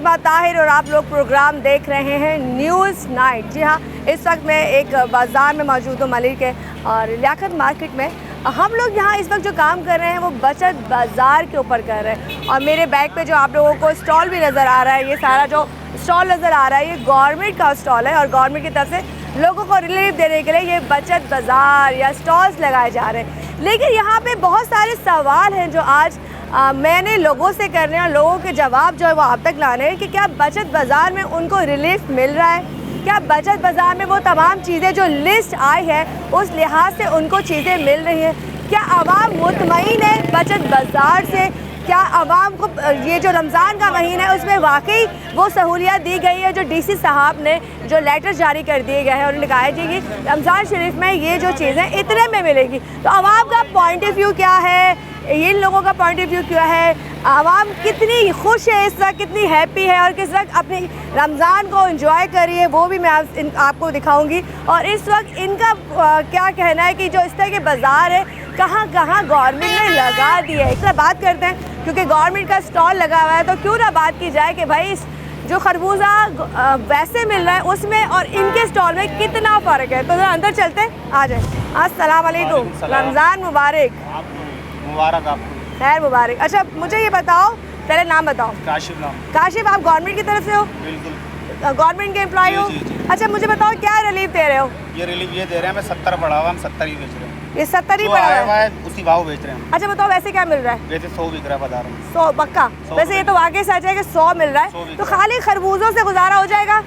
करिश्मा ताहिर और आप लोग प्रोग्राम देख रहे हैं न्यूज़ नाइट। जी हाँ, इस वक्त मैं एक बाज़ार में मौजूद हूँ मलिक के और लियाकत मार्केट में। हम लोग यहाँ इस वक्त जो काम कर रहे हैं वो बचत बाज़ार के ऊपर कर रहे हैं और मेरे बैग पे जो आप लोगों को स्टॉल भी नज़र आ रहा है, ये सारा जो स्टॉल नज़र आ रहा है ये गवर्नमेंट का स्टॉल है और गवर्नमेंट की तरफ से लोगों को रिलीफ देने के लिए ये बचत बाज़ार या स्टॉल्स लगाए जा रहे हैं। लेकिन यहाँ पे बहुत सारे सवाल हैं जो आज मैंने लोगों से करने और लोगों के जवाब जो है वो आप तक लाने हैं कि क्या बचत बाज़ार में उनको रिलीफ मिल रहा है, क्या बचत बाज़ार में वो तमाम चीज़ें जो लिस्ट आई है उस लिहाज से उनको चीज़ें मिल रही हैं, क्या आवाम मुतमईन है बचत बाज़ार से, क्या आवाम को ये जो रमज़ान का महीना है उसमें वाकई वो सहूलियत दी गई है जो डीसी साहब ने जो लेटर जारी कर दिए गए हैं और उन्होंने कहा है जी कि रमज़ान शरीफ में ये जो चीज़ें इतने में मिलेगी। तो आवाम का पॉइंट ऑफ व्यू क्या है, इन लोगों का पॉइंट ऑफ व्यू क्या है, आवाम कितनी खुश है इस वक्त, कितनी हैप्पी है और किस वक्त अपनी रमज़ान को एंजॉय करिए वो भी मैं आपको दिखाऊंगी। और इस वक्त इनका क्या कहना है कि जो इस तरह के बाज़ार है कहाँ कहाँ गवर्नमेंट ने लगा दिए है। एक बात करते हैं क्योंकि गवर्नमेंट का स्टॉल लगा हुआ है तो क्यों ना बात की जाए कि भाई जो खरबूजा वैसे मिल रहा है उसमें और इनके स्टॉल में कितना फ़र्क है। तो अंदर चलते हैं, आ जाए। अस्सलाम वालेकुम, रमज़ान मुबारक। मुबारक आपको। खैर मुबारक। अच्छा मुझे ये बताओ, पहले नाम बताओ। काशिफ नाम। काशिफ, आप गवर्नमेंट की तरफ से हो? बिल्कुल, गवर्नमेंट के एम्प्लॉय हो? अच्छा मुझे बताओ क्या रिलीफ दे रहे हो? ये रिलीफ ये दे रहे हैं, मैं 70 पड़ा हुआ, हम 70 ही बेच रहे हैं। ये 70 ही पड़ा हुआ है, उसी भाव बेच रहे हैं। अच्छा बताओ वैसे क्या मिल रहा है? वैसे 100 बिक रहा है बाजार में। 100 पक्का? वैसे ये तो वाकई सच है कि 100 मिल रहा है, तो खाली खरबूजों से गुजारा हो जाएगा?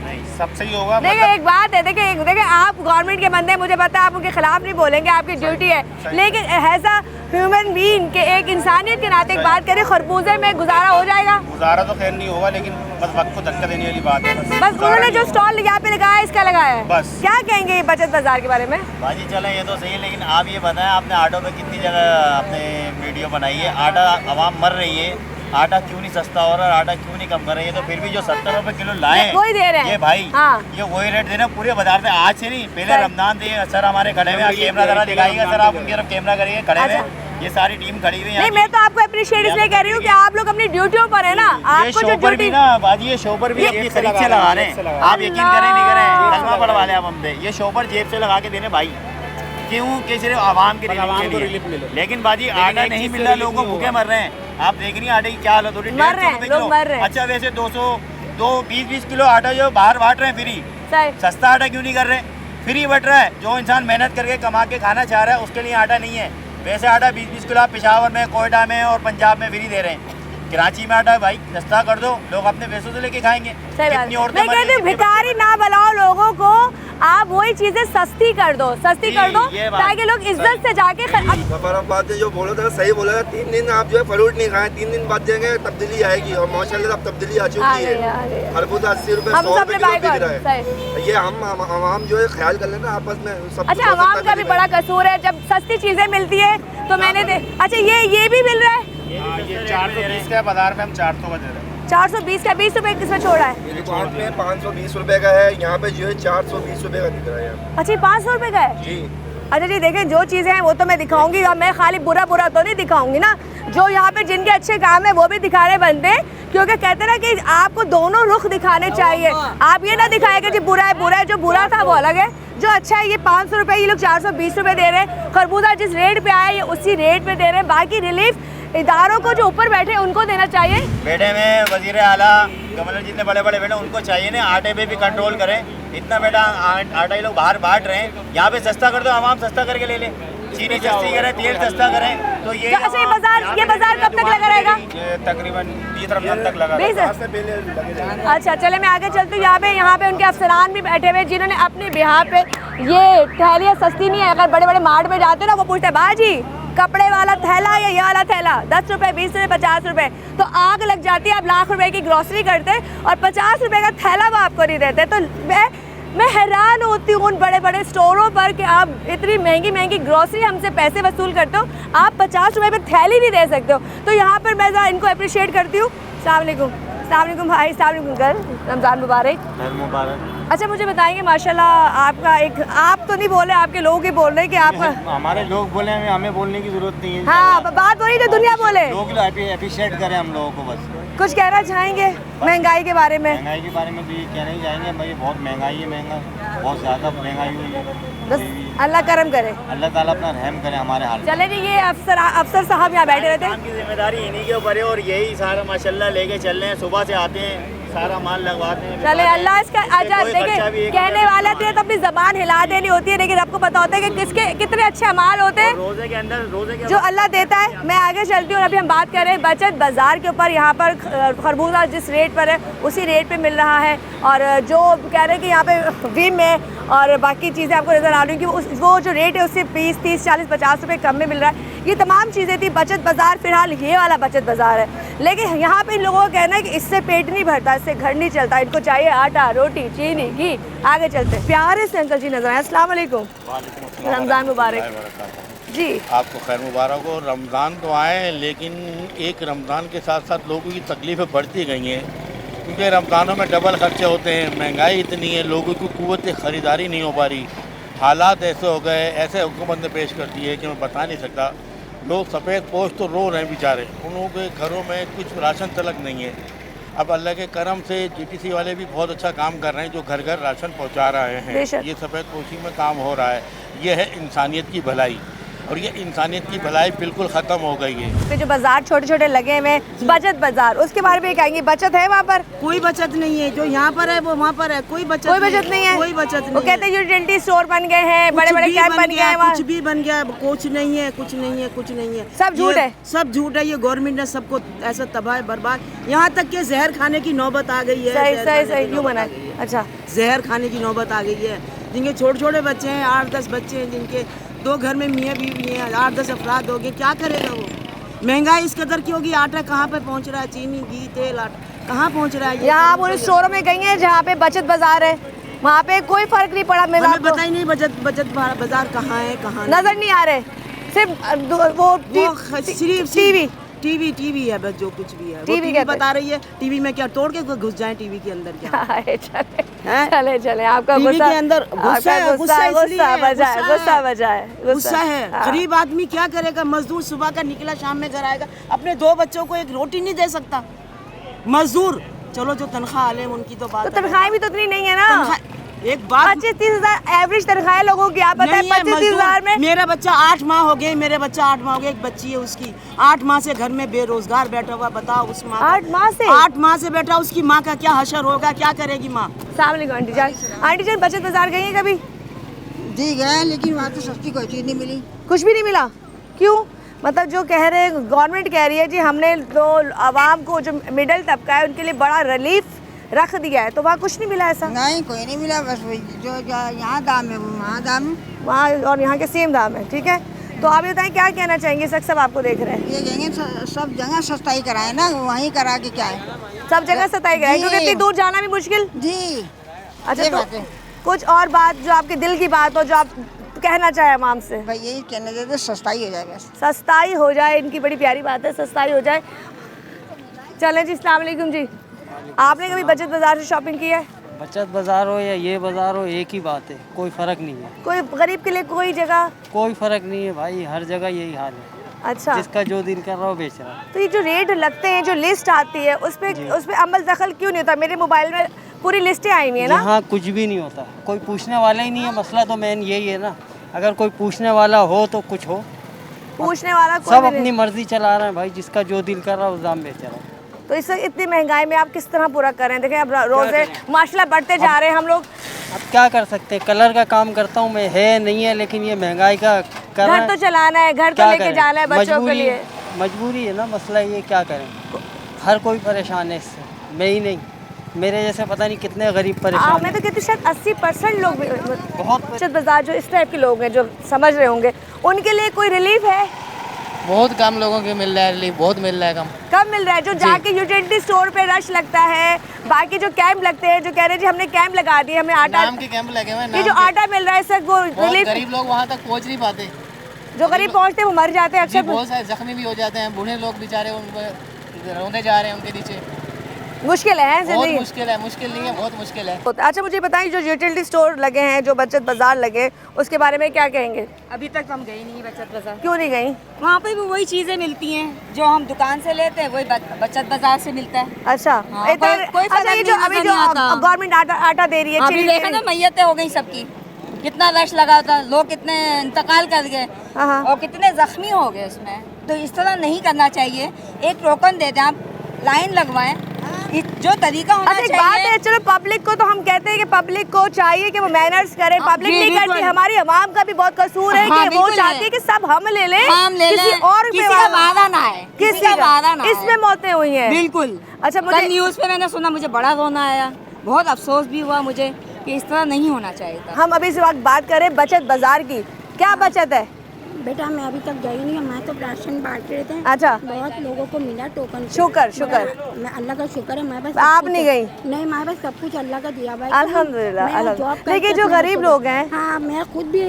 नहीं, सब सही होगा। देखिए एक बात है, देखिए आप गवर्नमेंट के बंदे, मुझे पता है आप उनके खिलाफ नहीं बोलेंगे, आपकी ड्यूटी है, लेकिन एज अ ह्यूमन बीइंग के एक इंसानियत के नाते एक बात करें, खरबूजे में गुजारा हो जाएगा? गुजारा तो खैर नहीं होगा, लेकिन बस वक्त को धक्का देने वाली बात है। बस उन्होंने जो स्टॉल यहाँ पे लगाया है इसका लगाया है, बस। क्या कहेंगे ये बचत बाजार के बारे में? बाजी चले ये तो सही है, लेकिन आप ये बताएं आपने आटो पे कितनी जगह आपने वीडियो बनाई है, आटा आवाम मर रही है, आटा क्यों नहीं सस्ता हो रहा है, आटा क्यों नहीं कम कर रही है, तो फिर भी जो 70 रुपए किलो लाए वही दे रहे हैं ये भाई। हाँ। ये वही रेट दे रहे हैं पूरे बाजार से, आज से नहीं, पहले रमजान थे सर हमारे खड़े हुए, कैमरा जरा दिखाइएगा सर, आप उनकी तरफ कैमरा करिए, खड़े हुए ये सारी टीम खड़ी हुई है। नहीं मैं तो आपको अप्रिशिएट इसलिए कह रही हूँ कि आप लोग अपनी ड्यूटियों पर है ना, आपको जो ड्यूटी ना बाजी, ये शॉपर भी अपनी खरीद से लगा रहे हैं, आप यकीन करें नहीं करें, कलमा पढ़वा लें आप हम पे, ये शॉपर जेब से लगा के देने भाई, क्यों कि सिर्फ आवाम के रिलीफ मिले। लेकिन बाजी आटा नहीं मिल रहा, लोगों को भूखे मर रहे हैं, आप देख रही हैं आटे की क्या हालत हो रही है, 150 रुपए किलो। अच्छा वैसे 20 किलो आटा जो बाहर बांट रहे हैं फ्री, सस्ता आटा क्यों नहीं कर रहे, फ्री बट रहा है, जो इंसान मेहनत करके कमा के खाना चाह रहा है उसके लिए आटा नहीं है। वैसे आटा 20 किलो आप पेशावर में, कोयटा में और पंजाब में फ्री दे रहे हैं, कराची में आटा भाई सस्ता कर दो, लोग अपने पैसों से लेके खाएंगे। मैं कहती हूँ भिखारी ना बनाओ लोगों को, आप वही चीजें सस्ती कर दो ताकि लोग इज्जत से जाके बात जो बोला था सही बोला था, 3 दिन आप जो है फ्रूट नहीं खाए, 3 दिन बाद देंगे तब्दीली आएगी और माशाल्लाह अब तब्दीली आ चुकी है। खरबूजा 80 रुपए 100 रुपए किलो बिक रहा है। ये हम जो है ख्याल कर लेना आपस में सब। अच्छा आवाम का भी बड़ा कसूर है, जब सस्ती चीजें मिलती है तो मैंने अच्छा ये भी मिल रहा है, ये 420 का बाजार में हम 400 का दे रहे हैं। 420 का 20 रुपए किसमें छोड़ा है? ये दुकान में 520 रुपए का है, यहाँ पे जो है 420 रुपए का दिख रहा है। अच्छा 500 रुपए का है जी। अच्छा जी देखें जो चीज़ें हैं वो तो मैं दिखाऊंगी और मैं खाली बुरा तो नहीं दिखाऊंगी ना, जो यहाँ पे जिनके अच्छे काम है वो भी दिखाने बनते हैं, क्योंकि कहते ना कि आपको दोनों रुख दिखाने चाहिए। आप ये ना दिखाए कि जी बुरा है, जो बुरा था वो अलग है, जो अच्छा है ये 500 रुपये, ये लोग 420 रुपये दे रहे हैं, खरबूजा जिस रेट पे आया ये उसी रेट पे दे रहे हैं। बाकी रिलीफ इदारों को जो ऊपर बैठे उनको देना चाहिए। बेटे में वजीर आला गवर्नर जितने बड़े बड़े बैठे उनको चाहिए ना आटे पे भी कंट्रोल करें, इतना बेटा आटा ये लोग बाहर बांट रहे हैं, यहाँ पे सस्ता कर दो, आवाम सस्ता करके ले ले, चीनी सस्ती करें, तेल सस्ता करें, तो ये अच्छा ये बाजार कब तक लगा रहेगा? ये तकरीबन 20 रमजान तक लगा। अच्छा चले मैं आगे चलती हूँ। यहाँ पे उनके अफसरान भी बैठे हुए जिन्होंने अपने बिहार पे ये थैलियाँ सस्ती नहीं है, अगर बड़े बड़े मार्ट में जाते ना वो पूछते हैं बाजी कपड़े वाला थैला या ये वाला थैला, 10 रुपये 20 रुपये 50 रुपये, तो आग लग जाती है। आप लाख रुपए की ग्रॉसरी करते और 50 रुपये का थैला वो आपको नहीं देते। तो मैं हैरान होती हूँ उन बड़े बड़े स्टोरों पर कि आप इतनी महंगी ग्रॉसरी हमसे पैसे वसूल करते हो, आप 50 रुपये में थैली नहीं दे सकते हो। तो यहाँ पर मैं इनको अप्रिशिएट करती हूँ। सलाम भाई, सलाम गर्ल, रमज़ान मुबारक। अच्छा मुझे बताएंगे माशाल्लाह आपका एक, आप तो नहीं बोले, आपके लोग ही बोल रहे हैं कि आपका, हमारे लोग बोले हमें बोलने की जरूरत नहीं है। हाँ बात वही जो दुनिया बोले, लोग अप्रिशिएट करें हम लोगों को बस। कुछ कहना चाहेंगे महंगाई के बारे में? महंगाई के बारे में तो ये कहना ही चाहेंगे भाई, बहुत महंगाई है, बहुत ज़्यादा महंगाई हुई है। बस अल्लाह करम करे, अल्लाह ताला अपना रहम करे हमारे हाल में। चले जी, ये अफसर साहब यहाँ बैठे रहते हैं। काम की जिम्मेदारी इन्हीं के ऊपर है और यही सारा माशाल्लाह लेके चल रहे हैं। सुबह से आते हैं, सारा माल लगवाते हैं। चले अल्लाह इसका अच्छा देखिए, कहने वाला तो अपनी जबान हिला देनी होती है, लेकिन आपको पता होता है कि किसके कितने अच्छे अमाल होते हैं रोजे के अंदर जो अल्लाह देता है। मैं आगे चलती हूँ और अभी हम बात कर रहे हैं बचत बाजार के ऊपर। यहाँ पर खरबूजा जिस रेट पर है उसी रेट पे मिल रहा है, और जो कह रहे हैं कि यहाँ पे विम में और बाकी चीज़ें आपको नज़र आ रही हैं कि वो जो रेट है उससे 20, 30, 40, 50 रुपये कम में मिल रहा है। ये तमाम चीज़ें थी बचत बाज़ार। फिलहाल ये वाला बचत बाज़ार है, लेकिन यहाँ पे इन लोगों का कहना है कि इससे पेट नहीं भरता, इससे घर नहीं चलता, इनको चाहिए आटा, रोटी, चीनी, घी। आगे चलते हैं, प्यारे से अंकल जी नजर आए। अस्सलाम वालेकुम, रमज़ान मुबारक जी। आपको खैर मुबारक हो। रमज़ान तो आए, लेकिन एक रमज़ान के साथ साथ लोगों की तकलीफ़ें बढ़ती गई हैं, क्योंकि रमज़ानों में डबल खर्चे होते हैं, महंगाई इतनी है, लोगों की कुव्वत ख़रीदारी नहीं हो पा रही। हालात ऐसे हो गए, ऐसे हुकूमत ने पेश कर दिए कि मैं बता नहीं सकता। लोग सफ़ेद पोश तो रो रहे हैं बेचारे, उन लोगों के घरों में कुछ राशन तलक नहीं है। अब अल्लाह के करम से जीटीसी वाले भी बहुत अच्छा काम कर रहे हैं, जो घर घर राशन पहुंचा रहे हैं। ये सफ़ेद पोशी में काम हो रहा है। ये है इंसानियत की भलाई, और ये इंसानियत की भलाई बिल्कुल ख़त्म हो गई है। जो बाजार छोटे छोटे लगे हुए बचत बाजार, उसके बारे में कहेंगे बचत है वहाँ पर? कोई बचत नहीं है, जो यहाँ पर है वो वहाँ पर है, कोई बचत नहीं है। कोई बचत नहीं। वो कहते हैं यूटिलिटी स्टोर बन गए हैं, बड़े बड़े कैंप बन गए हैं, कुछ भी बन गया, कुछ नहीं है, कुछ नहीं है, कुछ नहीं है, सब झूठ है, सब झूठ है। ये गवर्नमेंट ने सबको ऐसा तबाह बर्बाद, यहाँ तक के जहर खाने की नौबत आ गई है। सही क्यों बना? अच्छा, जहर खाने की नौबत आ गई है। जिनके छोटे छोटे बच्चे हैं, 8-10 बच्चे हैं, जिनके 2 घर में मियाँ बीवी हैं, 8-10 अफराद हो गए, क्या करेगा वो? महंगाई इस कदर की होगी, आटा कहाँ पे पहुँच रहा है, चीनी, घी, तेल, आटा कहाँ पहुँच रहा है? यहाँ आप उन स्टोरों में गई हैं जहाँ पे बचत बाजार है, वहाँ पे कोई फर्क नहीं पड़ा। हमें पता ही नहीं बचत बाजार कहाँ है, कहाँ नजर नहीं आ रहे, सिर्फ वो टीवी है बस, जो कुछ भी है टीवी बता रही है। टीवी में क्या तोड़ के घुस जाए टीवी के अंदर? क्या चले आपका गुस्सा के अंदर गुस्सा है। गरीब आदमी क्या करेगा? मजदूर सुबह का निकला, शाम में घर आएगा, अपने 2 बच्चों को एक रोटी नहीं दे सकता। मजदूर चलो, जो तनख्वाह आले उनकी तो बात, तनख्वाहें भी तो इतनी नहीं है ना। एक बात, 25-30 हज़ार एवरेज तनख्वाह है लोगों की। आप बताएं 25-30 हज़ार में? मेरा बच्चा 8 माह हो गए, मेरे बच्चा 8 माह हो गए, एक बच्ची है उसकी 8 माह से घर में बेरोजगार बैठा हुआ। बताओ उस माँ 8 माह से बैठा, उसकी माँ का क्या हशर होगा, क्या करेगी माँ? सलाम आंटी जान, बचत बाजार गई है कभी? जी गए, लेकिन वहाँ तो सस्ती कोई चीज़ नहीं मिली, कुछ भी नहीं मिला। क्यों? मतलब जो कह रहे हैं, गवर्नमेंट कह रही है जी हमने तो आवाम को, जो मिडिल तबका है उनके लिए बड़ा रिलीफ रख दिया है, तो वहाँ कुछ नहीं मिला ऐसा? नहीं, कोई नहीं मिला। बस जो यहाँ दाम है वहाँ दाम है, वहाँ और यहाँ के सेम दाम है। ठीक है, तो आप बताएं क्या कहना चाहेंगे? सब आपको देख रहे हैं, ये कहेंगे सब जगह सस्ताई कराए ना, वहीं करा के क्या है, सब जगह सस्ताई कराए, क्योंकि इतनी दूर जाना भी मुश्किल। जी अच्छा, तो कुछ और बात जो आपके दिल की बात हो, जो आप कहना चाहे आवाम से? भाई यही कहना चाहते, सस्ताई हो जाए, बस सस्ताई हो जाए। इनकी बड़ी प्यारी बात है, सस्ताई हो जाए। चलें जी, अस्सलाम वालेकुम जी। आपने कभी बचत बाजार से शॉपिंग की है? बचत बाजार हो या ये बाजार हो, एक ही बात है, कोई फ़र्क नहीं है। कोई गरीब के लिए कोई जगह कोई फ़र्क नहीं है भाई, हर जगह यही हाल है। अच्छा, जिसका जो दिल कर रहा हो बेच रहा है। तो ये जो रेट लगते हैं, जो लिस्ट आती है, उस पे अमल दखल क्यों नहीं होता? मेरे मोबाइल में पूरी लिस्टें आई हुई है ना। यहाँ कुछ भी नहीं होता, कोई पूछने वाला ही नहीं है। मसला तो मेन यही है ना, अगर कोई पूछने वाला हो तो कुछ हो, पूछने वाला कोई सब अपनी मर्जी चला रहे हैं भाई, जिसका जो दिल कर रहा है उस दाम बेच रहा है। तो इस इतनी महंगाई में आप किस तरह पूरा कर रहे हैं? देखें अब रोजे माशाल्लाह बढ़ते जा रहे हैं हम लोग। अब क्या कर सकते हैं, कलर का काम करता हूँ मैं, है नहीं है, लेकिन ये महंगाई का घर तो चलाना है, घर तो लेके जाना है बच्चों के लिए, मजबूरी है ना। मसला ये क्या करें, हर कोई परेशान है इससे, मैं ही नहीं, मेरे जैसे पता नहीं कितने गरीब परेशान। मैं तो कहती हूँ शायद 80% लोग बहुत बचत बाजार जो इस टाइप के लोग हैं, जो समझ रहे होंगे, उनके लिए कोई रिलीफ है? बहुत कम लोगों के मिल रहा है रिलीफ, बहुत मिल रहा है कम मिल रहा है। जो जाके यूटिलिटी स्टोर पे रश लगता है, बाकी जो कैंप लगते हैं, जो कह रहे हैं जी हमने कैंप लगा दिए, हमें आटा नाम के कैंप लगे हुए हैं, ये जो आटा मिल रहा है सर, वो रिलीफ। गरीब लोग वहाँ तक पहुँच नहीं पाते, जो गरीब पहुँचते हैं वो मर जाते हैं अक्सर, बहुत सारे जख्मी भी हो जाते हैं, बूढ़े लोग बेचारे रोंदे जा रहे हैं उनके नीचे। मुश्किल है बहुत जिंदगी। मुश्किल है, मुश्किल नहीं है, बहुत मुश्किल है। अच्छा मुझे बताइए, जो यूटिलिटी स्टोर लगे हैं, जो बचत बाजार लगे, उसके बारे में क्या कहेंगे? अभी तक हम गए नहीं बचत बाजार। क्यों नहीं गई? वहाँ पे भी वही चीजें मिलती हैं जो हम दुकान से लेते हैं, वही बचत बाजार से मिलता है। अच्छा हाँ, कोई अच्छा, ये जो अभी जो गवर्नमेंट आटा दे रही है, अभी देखा ना मैयतें हो गई सबकी, कितना रश लगा था, लोग कितने इंतकाल कर गए और कितने जख्मी हो गए उसमें। तो इस तरह नहीं करना चाहिए। एक टोकन दे दें, आप लाइन लगवाएं, जो तरीका होना अच्छा, एक चाहिए। बात है, चलो पब्लिक को तो हम कहते हैं कि पब्लिक को चाहिए कि वो मैनर्स करे, पब्लिक नहीं करती, हमारी आवाम का भी बहुत कसूर है कि वो चाहती है कि सब हम ले लें, किसी और किसी का वादा ना है, किसी का वादा ना है। इसमें मौतें हुई हैं। बिल्कुल। अच्छा, कल न्यूज़ पे मैंने सुना, मुझे बड़ा रोना आया, बहुत अफसोस भी हुआ मुझे कि इस तरह नहीं होना चाहिए था। हम अभी इस वक्त बात करें बचत बाजार की, क्या बचत है? बेटा मैं अभी तक गई नहीं, मैं तो राशन बांट रहे थे। अच्छा, बहुत लोगों को मिला टोकन। शुक्र मैं अल्लाह का शुक्र है, मैं बस आप नहीं गई? नहीं, मैं बस सब कुछ अल्लाह का दिया भाई। अल्हम्दुलिल्लाह। लेकिन जो गरीब लोग हैं, हाँ मैं खुद भी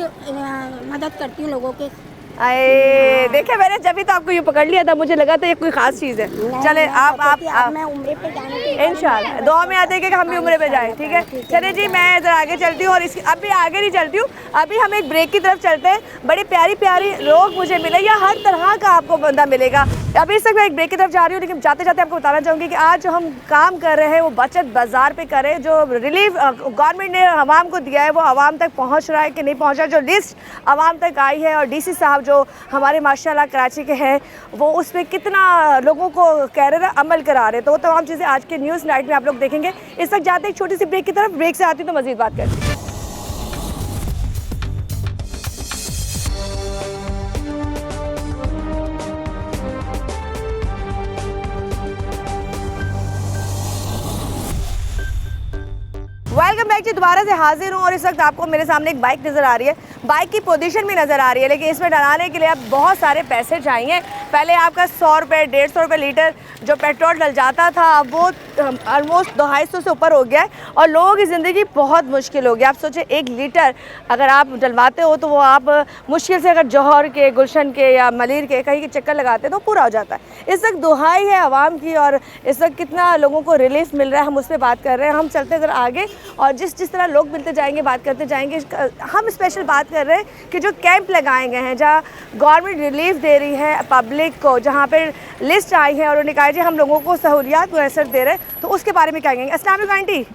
मदद करती हूँ लोगों के। अरे देखे, मैंने जब भी तो आपको ये पकड़ लिया था, मुझे लगा था ये कोई खास चीज़ है। चले आप मैं उम्रे पे जाने की इंशाल्लाह दुआ में आते हैं कि हम भी उम्रे पे जाएं, ठीक है? चले जी, मैं इधर आगे चलती हूँ और अभी आगे नहीं चलती हूँ, अभी हम एक ब्रेक की तरफ चलते हैं। बड़ी प्यारी प्यारी लोग मुझे मिले, या हर तरह का आपको बंदा मिलेगा। अभी इस तक मैं एक ब्रेक की तरफ जा रही हूँ, लेकिन जाते जाते आपको बताना चाहूँगी कि आज जो हम काम कर रहे हैं वो बचत बाज़ार पे कर रहे हैं। जो रिलीफ गवर्नमेंट ने आवाम को दिया है वो आवाम तक पहुँच रहा है कि नहीं पहुँच रहा। जो लिस्ट आवाम तक आई है और DC साहब जो हमारे माशाल्लाह कराची के हैं, वो उस पर कितना लोगों को कह रहे थे अमल करा रहे, तो वो तमाम चीज़ें आज के न्यूज़ नाइट में आप लोग देखेंगे। इस वक्त जाते एक छोटी सी ब्रेक की तरफ, ब्रेक से आती हूँ तो मज़ीद बात करती हूँ। वेलकम बैक जी, दोबारा से हाजिर हूँ और इस वक्त आपको मेरे सामने एक बाइक नज़र आ रही है, बाइक की पोजीशन भी नज़र आ रही है, लेकिन इसमें डलाने के लिए अब बहुत सारे पैसे चाहिए। पहले आपका 100 रुपये 150 रुपये लीटर जो पेट्रोल डल जाता था, अब वो ऑलमोस्ट 250 से ऊपर हो गया है और लोगों की ज़िंदगी बहुत मुश्किल हो गई। आप सोचें 1 लीटर अगर आप डलवाते हो तो वो आप मुश्किल से अगर जौहर के, गुलशन के या मलिर के कहीं के चक्कर लगाते हैं तो पूरा हो जाता है। इस वक्त दुहाई है आवाम की और इस वक्त कितना लोगों को रिलीफ मिल रहा है, हम उस पर बात कर रहे हैं। हम चलते इधर आगे और जिस तरह लोग मिलते जाएंगे, बात करते जाएंगे। हम स्पेशल बात कर रहे हैं कि जो कैंप लगाए गए हैं जहाँ गवर्नमेंट रिलीफ दे रही है पब्लिक को, जहाँ पर लिस्ट आई है और उन्होंने कहा जी हम लोगों को सहूलियात मुयसर दे रहे हैं, तो उसके बारे में क्या कहेंगे? अस्सलाम वालेकुम आंटी,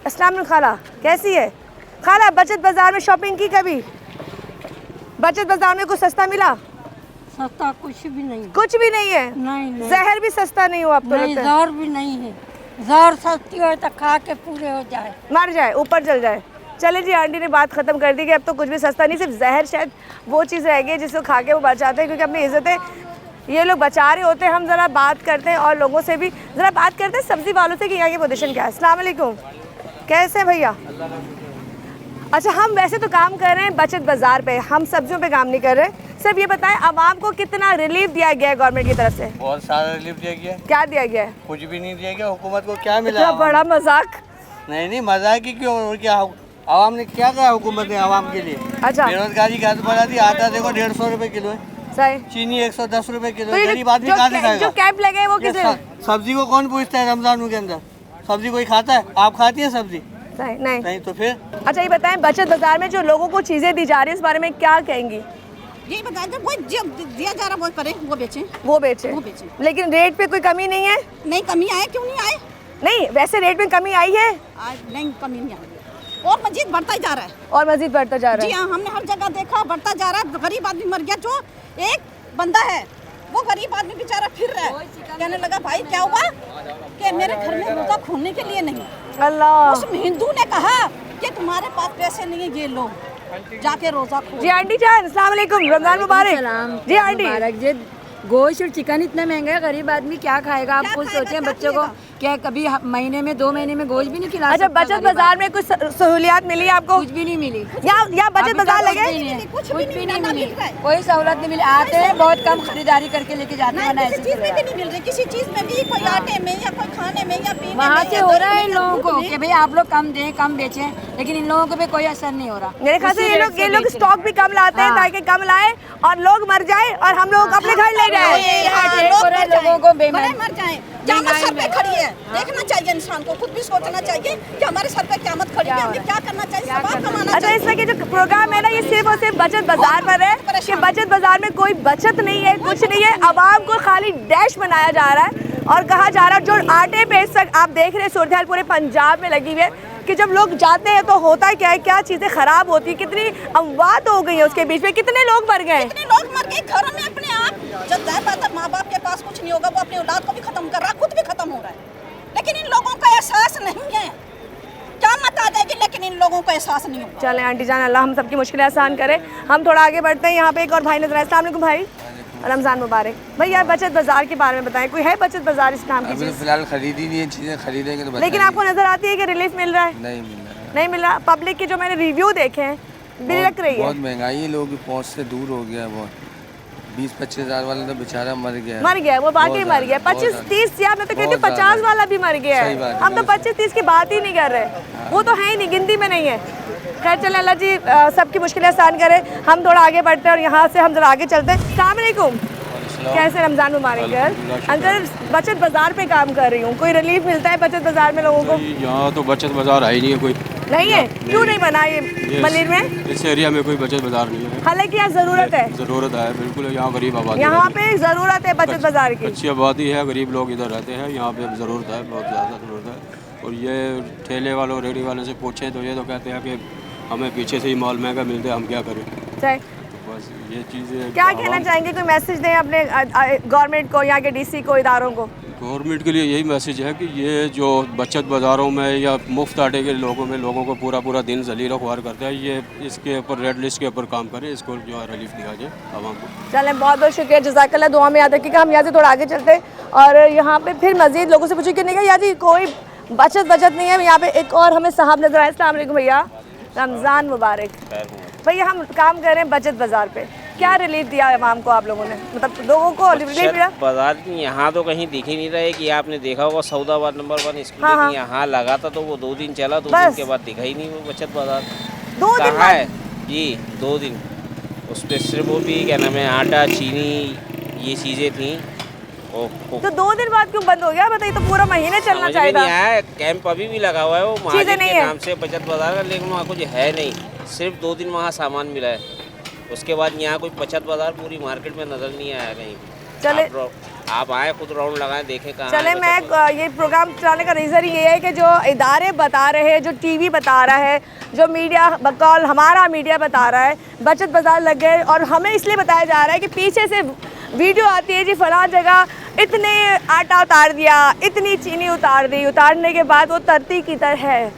अस्सलाम वालेकुम खाला, कैसी है खाला? बचत बाज़ार में शॉपिंग की कभी? बचत बाज़ार में कुछ सस्ता मिला? सस्ता कुछ भी नहीं, कुछ भी नहीं है। नहीं जहर भी सस्ता नहीं हुआ अब तो लगता है। जहर भी नहीं है, जहर सस्ती हो तो खा के पूरे हो जाए, मर जाए, ऊपर चल जाए। चले जी, आंटी ने बात ख़त्म कर दी कि अब तो कुछ भी सस्ता नहीं, सिर्फ जहर शायद वो चीज़ रह गई जिसको खा के वो बचाते हैं, क्योंकि अपनी इज़्ज़तें ये लोग बचा रहे होते हैं। हम ज़रा बात करते हैं और लोगों से भी ज़रा बात करते हैं, सब्ज़ी वालों से कि यहाँ की पोजीशन क्या है। अस्सलाम वालेकुम, कैसे हैं भैया? अच्छा, हम वैसे तो काम कर रहे हैं बचत बाज़ार पे, हम सब्जियों पे काम नहीं कर रहे। सिर्फ ये बताएं आवाम को कितना रिलीफ दिया गया है गवर्नमेंट की तरफ से? बहुत सारा रिलीफ दिया गया। क्या दिया गया है? कुछ भी नहीं दिया गया। हुकूमत को क्या मिला? इतना बड़ा मजाक। नहीं, मजाक ही क्यों? और क्या आवाम ने क्या कहा हुकूमत ने आवाम के लिए? अच्छा, बेरोजगारी का बढ़ा दी। आटा देखो 150 रुपए किलो है, सही। चीनी 110 रुपए किलो। तो गरीब आदमी कहाँ से खाएगा? जो कैंप लगे हैं वो किसने? सब्जी को कौन पूछता है रमजान के अंदर? सब्जी कोई खाता है? आप खाती है सब्जी? नहीं तो फिर अच्छा ये बताएं, बचत बाजार में जो लोगों को चीजें दी जा रही है इस बारे में क्या कहेंगी? यही बताएं जो दिया जा रहा वो करें, वो बेचें। लेकिन रेट पे कोई कमी नहीं है? नहीं, कमी आए क्यों नहीं आए? नहीं, वैसे रेट में कमी आई है? नहीं, कमी नहीं आई और मजीद बढ़ता ही जा रहा है। और मजीद बढ़ता जा रहा है? जी हाँ, हमने हर जगह देखा बढ़ता जा रहा है। गरीब आदमी मर गया। जो एक बंदा है वो गरीब आदमी बेचारा फिर रहा है, कहने लगा भाई क्या हुआ कि मेरे घर में रोजा खोलने के लिए नहीं। अल्लाह, उस हिंदू ने कहा कि तुम्हारे पास पैसे नहीं है, ये लो जाके रोजा खोलो। जी आंटी जान, अस्सलाम वालेकुम, रमजान मुबारक। जी आंटी, गोश्त और चिकन इतना महंगा है, गरीब आदमी क्या खाएगा? आप खुद सोचें, बच्चों को क्या कभी महीने में 2 महीने में गोश्त भी नहीं खिला? अच्छा, बचत बाजार में कुछ सहूलियात मिली आपको? कुछ भी नहीं मिली। यहाँ बचत बाजार लगे? कुछ भी नहीं मिली, कोई सहूलत नहीं मिली। आते हैं बहुत कम खरीदारी करके लेके जाते हैं, किसी चीज में भी नहीं मिल रही। किसी चीज में भी, कोई आटे में या कोई खाने में या पीने में। वहाँ से हो रहा है इन लोगों को कि भाई आप लोग कम दें, कम बेचें, लेकिन इन लोगों को भी कोई असर नहीं हो रहा। मेरे ख्याल से ये लोग स्टॉक भी कम लाते हैं ताकि कम लाए और लोग मर जाए और हम लोग अपने घर ले जाए। लोगों को बेईमान मर जाए। जामत सर पे खड़ी है, देखना चाहिए इंसान को, खुद भी सोचना चाहिए कि हमारे सर पे क़यामत खड़ी है, हमें क्या करना चाहिए, सवाब कमाना। अच्छा, इसमें कि जो प्रोग्राम है ना, ये सिर्फ और सिर्फ बचत बाजार पर है कि बचत बाजार में कोई बचत नहीं है, कुछ नहीं है, आवाम को खाली डैश बनाया जा रहा है और कहा जा रहा है जो आटे पे इस वक्त आप देख रहे हैं सूरत पूरे पंजाब में लगी हुई है कि जब लोग जाते हैं तो होता क्या है, क्या चीज़ें ख़राब होती है, कितनी अमवात हो गई है उसके बीच में, कितने लोग मर गए, कितने लोग मर गए घरों में अपने आप। जब जाहिर बात है माँ बाप के पास कुछ नहीं होगा, वो अपनी औलाद को भी खत्म कर रहा है, खुद भी खत्म हो रहा है, लेकिन इन लोगों का एहसास नहीं है। क्या मत आ जाएगी, लेकिन इन लोगों को एहसास नहीं होगा। चलें आंटी जान, अल्लाह हम सबकी मुश्किलें आसान करे। हम थोड़ा आगे बढ़ते हैं, यहाँ पे एक और भाई नजर आए। अस्सलाम वालेकुम भाई, रमज़ान मुबारक। भैया बचत बाजार के बारे में बताएं, कोई है बचत बाजार इस नाम की चीज़? फिलहाल खरीदी नहीं है, चीज़ें खरीदेंगे तो लेकिन आपको नजर आती है कि रिलीफ मिल रहा है? नहीं मिल रहा, नहीं मिल रहा। पब्लिक की जो मैंने रिव्यू देखे हैं बिलक रही है, बहुत महंगाई है, लोगों की पहुँच से दूर हो गया है बहुत। 20-25 हज़ार वाला तो बेचारा मर गया, वो बाकी मर गया। 25-30 या मैं तो कहती हूँ 50 वाला भी मर गया है। हम तो 25-30 की बात ही नहीं कर रहे, वो तो है ही नहीं, गिनती में नहीं है। खैर चलें, अल्लाह जी सबकी मुश्किलें आसान करे। हम थोड़ा आगे बढ़ते हैं और यहाँ से हम जरा आगे चलते हैं। अस्सलाम वालेकुम, कैसे? रमज़ान मुबारक। अंकल बचत बाजार पे काम कर रही हूँ, कोई रिलीफ मिलता है बचत बाजार में लोगों को? यहाँ तो बचत बाजार है ही नहीं है, कोई नहीं है। क्यों नहीं बना ये मलिर में? इस एरिया में कोई बचत बाजार नहीं है। हालांकि यहाँ ज़रूरत है, ज़रूरत है बिल्कुल। यहाँ गरीब आबादी, यहाँ पे ज़रूरत है बचत बाजार की। अच्छी आबादी है, गरीब लोग इधर रहते हैं, यहाँ पे ज़रूरत है, बहुत ज़्यादा ज़रूरत है। और ये ठेले वालों रेडी वालों से पूछें तो ये तो कहते हैं कि हमें पीछे से ही माल महंगा मिलता है, हम क्या करें। बस ये चीज़ें। क्या कहना चाहेंगे, कोई मैसेज दें अपने गवर्नमेंट को, यहाँ के डीसी को, इदारों को? गवर्नमेंट के लिए यही मैसेज है कि ये जो बचत बाज़ारों में या मुफ्त आटे के लोगों को पूरा दिन जलील ख्वार करता है, ये इसके ऊपर रेड लिस्ट के ऊपर काम करें, इसको जो है रिलीफ दिया जाए आवाम को। चलें, बहुत बहुत शुक्रिया, जज़ाकल्लाह। दुआ में याद रखिएगा। हम यहाँ से थोड़ा आगे चलते हैं और यहाँ पे फिर मज़ीद लोगों से पूछे कि नहीं यार जी कोई बचत नहीं है। यहाँ पे एक और हमें साहब नजर आए। अस्सलाम वालेकुम भैया, रमज़ान मुबारक। भैया हम काम कर रहे हैं बचत बाज़ार पे, क्या रिलीफ दिया आवाम को आप लोगों ने, मतलब लोगों को रिलीफ मिला? बाजार की यहाँ तो कहीं दिख ही नहीं रहा है कि आपने देखा होगा सौदाबाद नंबर 1 स्कूल यहाँ लगा था, तो वो 2 दिन चला, 2 दिन के बाद दिखा ही नहीं वो बचत बाजार। 2 दिन कहाँ है जी? 2 दिन उस पर सिर्फ वो भी क्या नाम है, आटा चीनी ये चीज़ें थी। तो 2 दिन बाद क्यों बंद हो गया? बताइए, तो पूरा महीने चलना चाहिए था। कैंप अभी भी लगा हुआ है वो चीज़ें नहीं है नाम से बचत बाजार का, लेकिन वहाँ कुछ है नहीं, सिर्फ 2 दिन वहाँ सामान मिला है। उसके बाद यहाँ कोई बचत बाजार पूरी मार्केट में नजर नहीं आया कहीं। चले आप आए, खुद राउंड लगाएं, देखें कहाँ। चले, मैं ये प्रोग्राम चलाने का रीज़न ये है कि जो इदारे बता रहे हैं, जो टीवी बता रहा है, जो मीडिया बकौल हमारा मीडिया बता रहा है बचत बाजार लग गए, और हमें इसलिए बताया जा रहा है कि पीछे से वीडियो आती है जी फलां जगह इतने आटा उतार दिया, इतनी चीनी उतार दी, उतारने के बाद वो तरती की तरह है।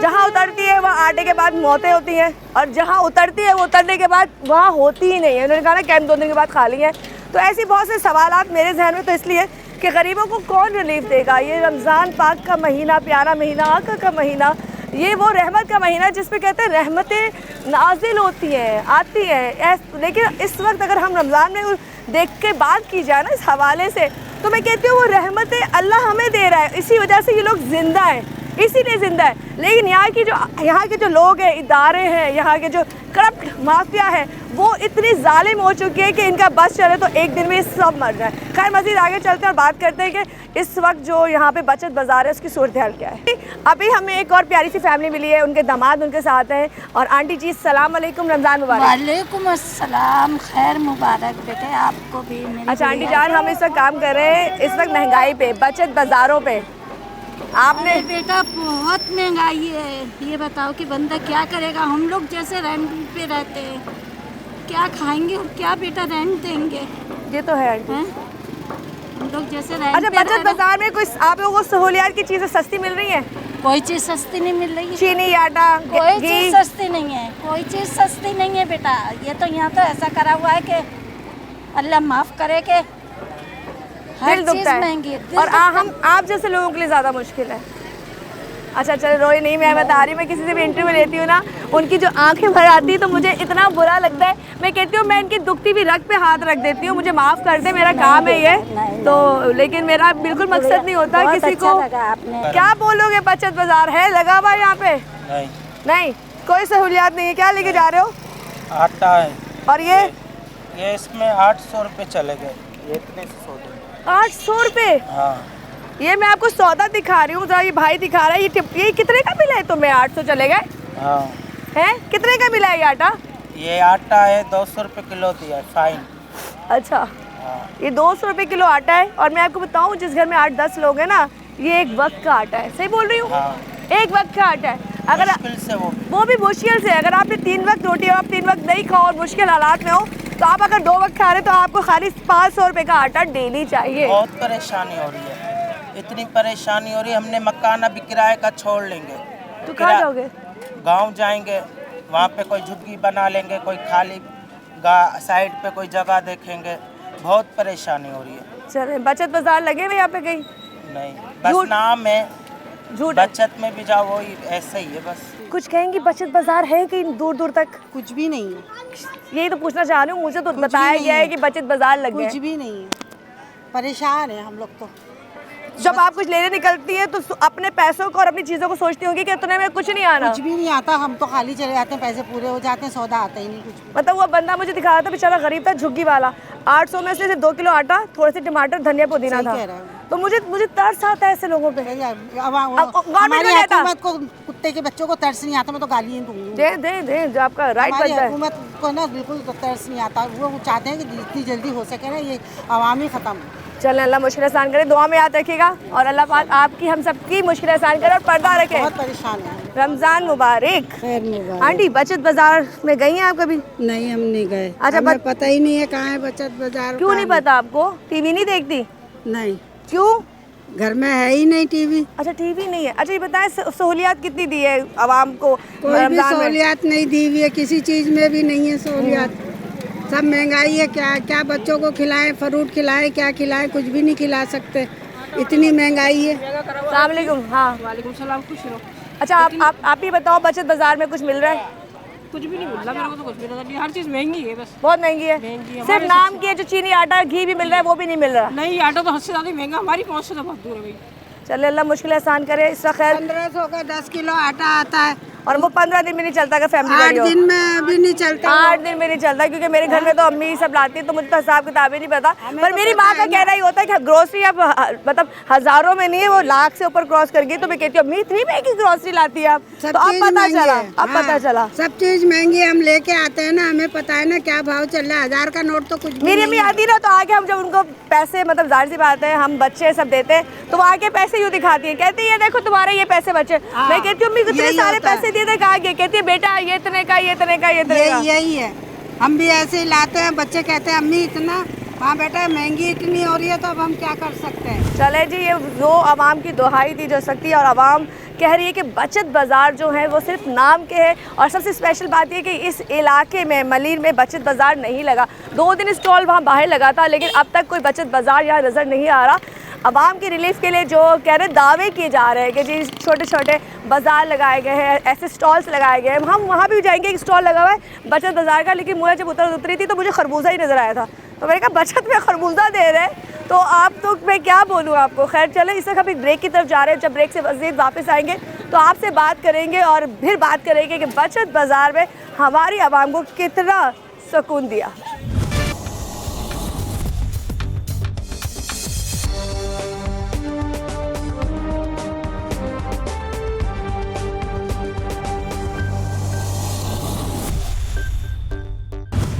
जहाँ उतरती है वहाँ आटे के बाद मौतें होती हैं, और जहाँ उतरती है वो उतरने के बाद वहाँ होती ही नहीं है। उन्होंने कहा ना कैंप 2 दिन के बाद खाली है। तो ऐसी बहुत से सवालात मेरे जहन में तो इसलिए कि गरीबों को कौन रिलीफ देगा। ये रमज़ान पाक का महीना, प्यारा महीना, आका का महीना, ये वो रहमत का महीना जिसमें कहते हैं रहमतें नाजिल होती हैं, आती हैं। लेकिन इस वक्त अगर हम रमज़ान में देख के बात की जाए ना इस हवाले से, तो मैं कहती हूँ वो रहमतें अल्लाह हमें दे रहा है, इसी वजह से ये लोग ज़िंदा हैं, इसीलिए ज़िंदा है। लेकिन यहाँ के जो लोग हैं, इदारे हैं, यहाँ के जो करप्ट माफिया है, वो इतनी जालिम हो चुकी है कि इनका बस चले तो एक दिन में सब मर जाए। खैर मज़ीद आगे चलते हैं और बात करते हैं कि इस वक्त जो यहाँ पे बचत बाज़ार है उसकी सूरत हाल क्या है। अभी हमें एक और प्यारी सी फैमिली मिली है, उनके दामाद उनके साथ हैं। और आंटी जी सलाम वालेकुम, रमज़ान मुबारक। वालेकुम अस्सलाम, खैर मुबारक बेटे आपको भी। अच्छा आंटी जान, हम इस वक्त काम कर रहे हैं इस वक्त महंगाई पे, बचत बाज़ारों पे। आपने बेटा बहुत महंगाई है, ये बताओ कि बंदा क्या करेगा। हम लोग जैसे रेंट पे रहते हैं, क्या खाएंगे और क्या बेटा रेंट देंगे। ये तो है आंटी, हम लोग जैसे रेंट। अच्छा बचत बाजार में कोई आप लोगों को सहूलियात की चीज़ें सस्ती मिल रही हैं? कोई चीज़ सस्ती नहीं मिल रही है। चीनी, आटा, कोई चीज़ सस्ती नहीं है, कोई चीज़ सस्ती नहीं है बेटा। ये तो यहाँ तो ऐसा करा हुआ है कि अल्लाह माफ़ करे कि दिल दुखता है, और हम आप जैसे लोगों के लिए ज़्यादा मुश्किल है। अच्छा चलो रोई नहीं, मैं बता रही हूँ, मैं किसी से भी इंटरव्यू लेती हूँ ना, उनकी जो आंखें भर आती है तो मुझे इतना बुरा लगता है। मैं कहती हूँ मैं इनकी दुखती भी रग पे हाथ रख देती हूँ, मुझे माफ़ कर दे, मेरा काम है ये तो। लेकिन मेरा बिल्कुल मकसद नहीं होता किसी को। क्या बोलोगे, बचत बाजार है लगा हुआ यहाँ पे? नहीं, कोई सहूलियात नहीं है। क्या लेके जा रहे हो? आटा है। और ये इसमें 800 रुपये चले गए, 800 रुपये? हाँ। ये मैं आपको सौदा दिखा रही हूँ, जरा ये भाई दिखा रहा है। ये कितने का मिला है तुम्हें? 800 चले गए हैं? कितने का मिला है ये आटा? ये आटा है 200 रुपये किलो दिया फाइन। अच्छा, ये 200 रुपये किलो आटा है। और मैं आपको बताऊँ, जिस घर में 8-10 लोग हैं ना, ये एक वक्त का आटा है। सही बोल रही हूँ? एक वक्त का आटा है। अगर से वो भी मुश्किल से, अगर आपने 3 वक्त रोटी और आप 3 वक्त नहीं खाओ और मुश्किल हालात में हो, तो आप अगर 2 वक्त खा रहे तो आपको खाली 500 रुपये का आटा डेली चाहिए। बहुत परेशानी हो रही है, इतनी परेशानी हो रही है। हमने मकान अभी किराए का छोड़ लेंगे। तो कहाँ जाओगे? गांव जाएंगे, वहाँ पे कोई झुग्गी बना लेंगे, कोई खाली साइड पे कोई जगह देखेंगे। बहुत परेशानी हो रही है। चले, बचत बाजार लगे हुए यहाँ पे कहीं? नहीं, बस नाम है, झूठ। बचत में भी जाओ वही ऐसे ही है बस। कुछ कहेंगी बचत बाजार है कहीं दूर दूर तक? कुछ भी नहीं है। यही तो पूछना चाह रही हूँ। मुझे तो बताया गया है कि बचत बाजार लग गए। कुछ भी नहीं है, परेशान है हम लोग। तो जब आप कुछ लेने निकलती है तो अपने पैसों को और अपनी चीज़ों को सोचती होंगी कि इतने में कुछ नहीं आना। कुछ भी नहीं आता, हम तो खाली चले जाते हैं, पैसे पूरे हो जाते हैं, सौदा आता ही नहीं कुछ। मतलब वो बंदा मुझे दिखा रहा था, बेचारा गरीब था, झुग्गी वाला। 800 में से 2 किलो आटा, थोड़े से टमाटर, धनिया, पुदीना था। तो मुझे तरस आता है ऐसे लोगों पे। हमारी हुकूमत को कुत्ते के बच्चों को तरस नहीं आता, मैं तो गाली दूंगी। दे जो आपका राइट बनता है। हुकूमत को ना बिल्कुल तरस नहीं आता। वो चाहते हैं कि जितनी जल्दी हो सके ना ये अवामी खत्म। चलें, अल्लाह मुश्किल आसान करे। दुआ में याद रखिएगा और अल्लाह पाक आपकी हम सबकी मुश्किल आसान करे और पर्दा रखे। बहुत परेशान है। रमज़ान मुबारक। खैर मुबारक। आंटी, बचत बाजार में गई हैं आप कभी? नहीं, हम नहीं गए। अच्छा, पता ही नहीं है कहाँ है बचत बाजार। क्यों नहीं पता आपको? टीवी नहीं देखती? नहीं। क्यों? घर में है ही नहीं टीवी। अच्छा, टीवी नहीं है। अच्छा, ये बताएं सहूलियात कितनी दी है आवाम को? कोई भी सहूलियात नहीं दी हुई है, किसी चीज़ में भी नहीं है सहूलियात। सब महंगाई है। क्या बच्चों को खिलाएं, फ्रूट खिलाएं, क्या खिलाएं? कुछ भी नहीं खिला सकते, इतनी महंगाई है। अस्सलाम वालेकुम। हाँ, वालेकुम सलाम। खुश रहो। अच्छा, आप ही बताओ, बचत बाजार में कुछ मिल रहा है? कुछ भी नहीं मिल रहा मेरे को तो, कुछ भी नहीं। हर चीज़ महंगी है, बस बहुत महंगी है। सिर्फ नाम की है, जो चीनी आटा घी भी मिल रहा है वो भी नहीं मिल रहा। नहीं, आटा तो हद से ज़्यादा महंगा, हमारी पहुँच से तो बहुत दूर है भाई। चले, अल्लाह मुश्किल आसान करे। इस वक्त 1500 का 10 किलो आटा आता है और वो 15 दिन में नहीं चलता। अगर फैमिली 8 दिन में भी नहीं चलता। 8 दिन में नहीं चलता, क्योंकि मेरे घर में तो अम्मी सब लाती है, तो मुझे तो हिसाब किताब ही नहीं पता। पर मेरी माँ का कहना ही होता है कि ग्रोसरी अब मतलब हजारों में नहीं है, वो लाख से ऊपर क्रॉस कर गई। तो मैं कहती हूँ, अम्मी इतनी महंगी ग्रोसरी लाती है आप? तो अब पता चला, अब पता चला सब चीज महंगी। हम लेके आते हैं ना, हमें पता है ना क्या भाव चल रहा है। 1000 का नोट तो कुछ मेरी अम्मी आती ना, तो आके हम जब उनको पैसे, मतलब जाहिर सी बात है हम बच्चे सब देते हैं, तो वो आके पैसे यूँ दिखाती है, कहती है देखो तुम्हारे ये पैसे बचे। मैं कहती हूँ अम्मी कितने सारे पैसे दिए थे, कहाँ गए? कहती है बेटा ये इतने का, ये इतने का, ये इतने का। यही है, हम भी ऐसे ही लाते हैं। बच्चे कहते हैं अम्मी इतना। हाँ बेटा, महंगी इतनी हो रही है तो अब हम क्या कर सकते हैं। चले जी, ये जो आवाम की दुहाई दी जा सकती है और आवाम कह रही है कि बचत बाज़ार जो है वो सिर्फ नाम के है। और सबसे स्पेशल बात यह कि इस इलाके में मलीर में बचत बाज़ार नहीं लगा। 2 दिन स्टॉल वहाँ बाहर लगा था, लेकिन अब तक कोई बचत बाज़ार यहाँ नज़र नहीं आ रहा। आवाम की रिलीफ के लिए जो कह रहे दावे किए जा रहे हैं कि जी छोटे छोटे बाज़ार लगाए गए हैं, ऐसे स्टॉल्स लगाए गए हैं। हम वहाँ भी जाएंगे, एक स्टॉल लगा हुआ है बचत बाज़ार का, लेकिन मुझे जब उतरी थी तो मुझे खरबूजा ही नज़र आया था। तो मैंने कहा बचत में खरबूजा दे रहे हैं तो आप, तो मैं क्या बोलूँ आपको। खैर चले, इस वक्त हम एक ब्रेक की तरफ जा रहे हैं। जब ब्रेक से मज़ीद वापस आएंगे तो आपसे बात करेंगे और फिर बात करेंगे कि बचत बाज़ार में हमारी आवाम को कितना सुकून दिया।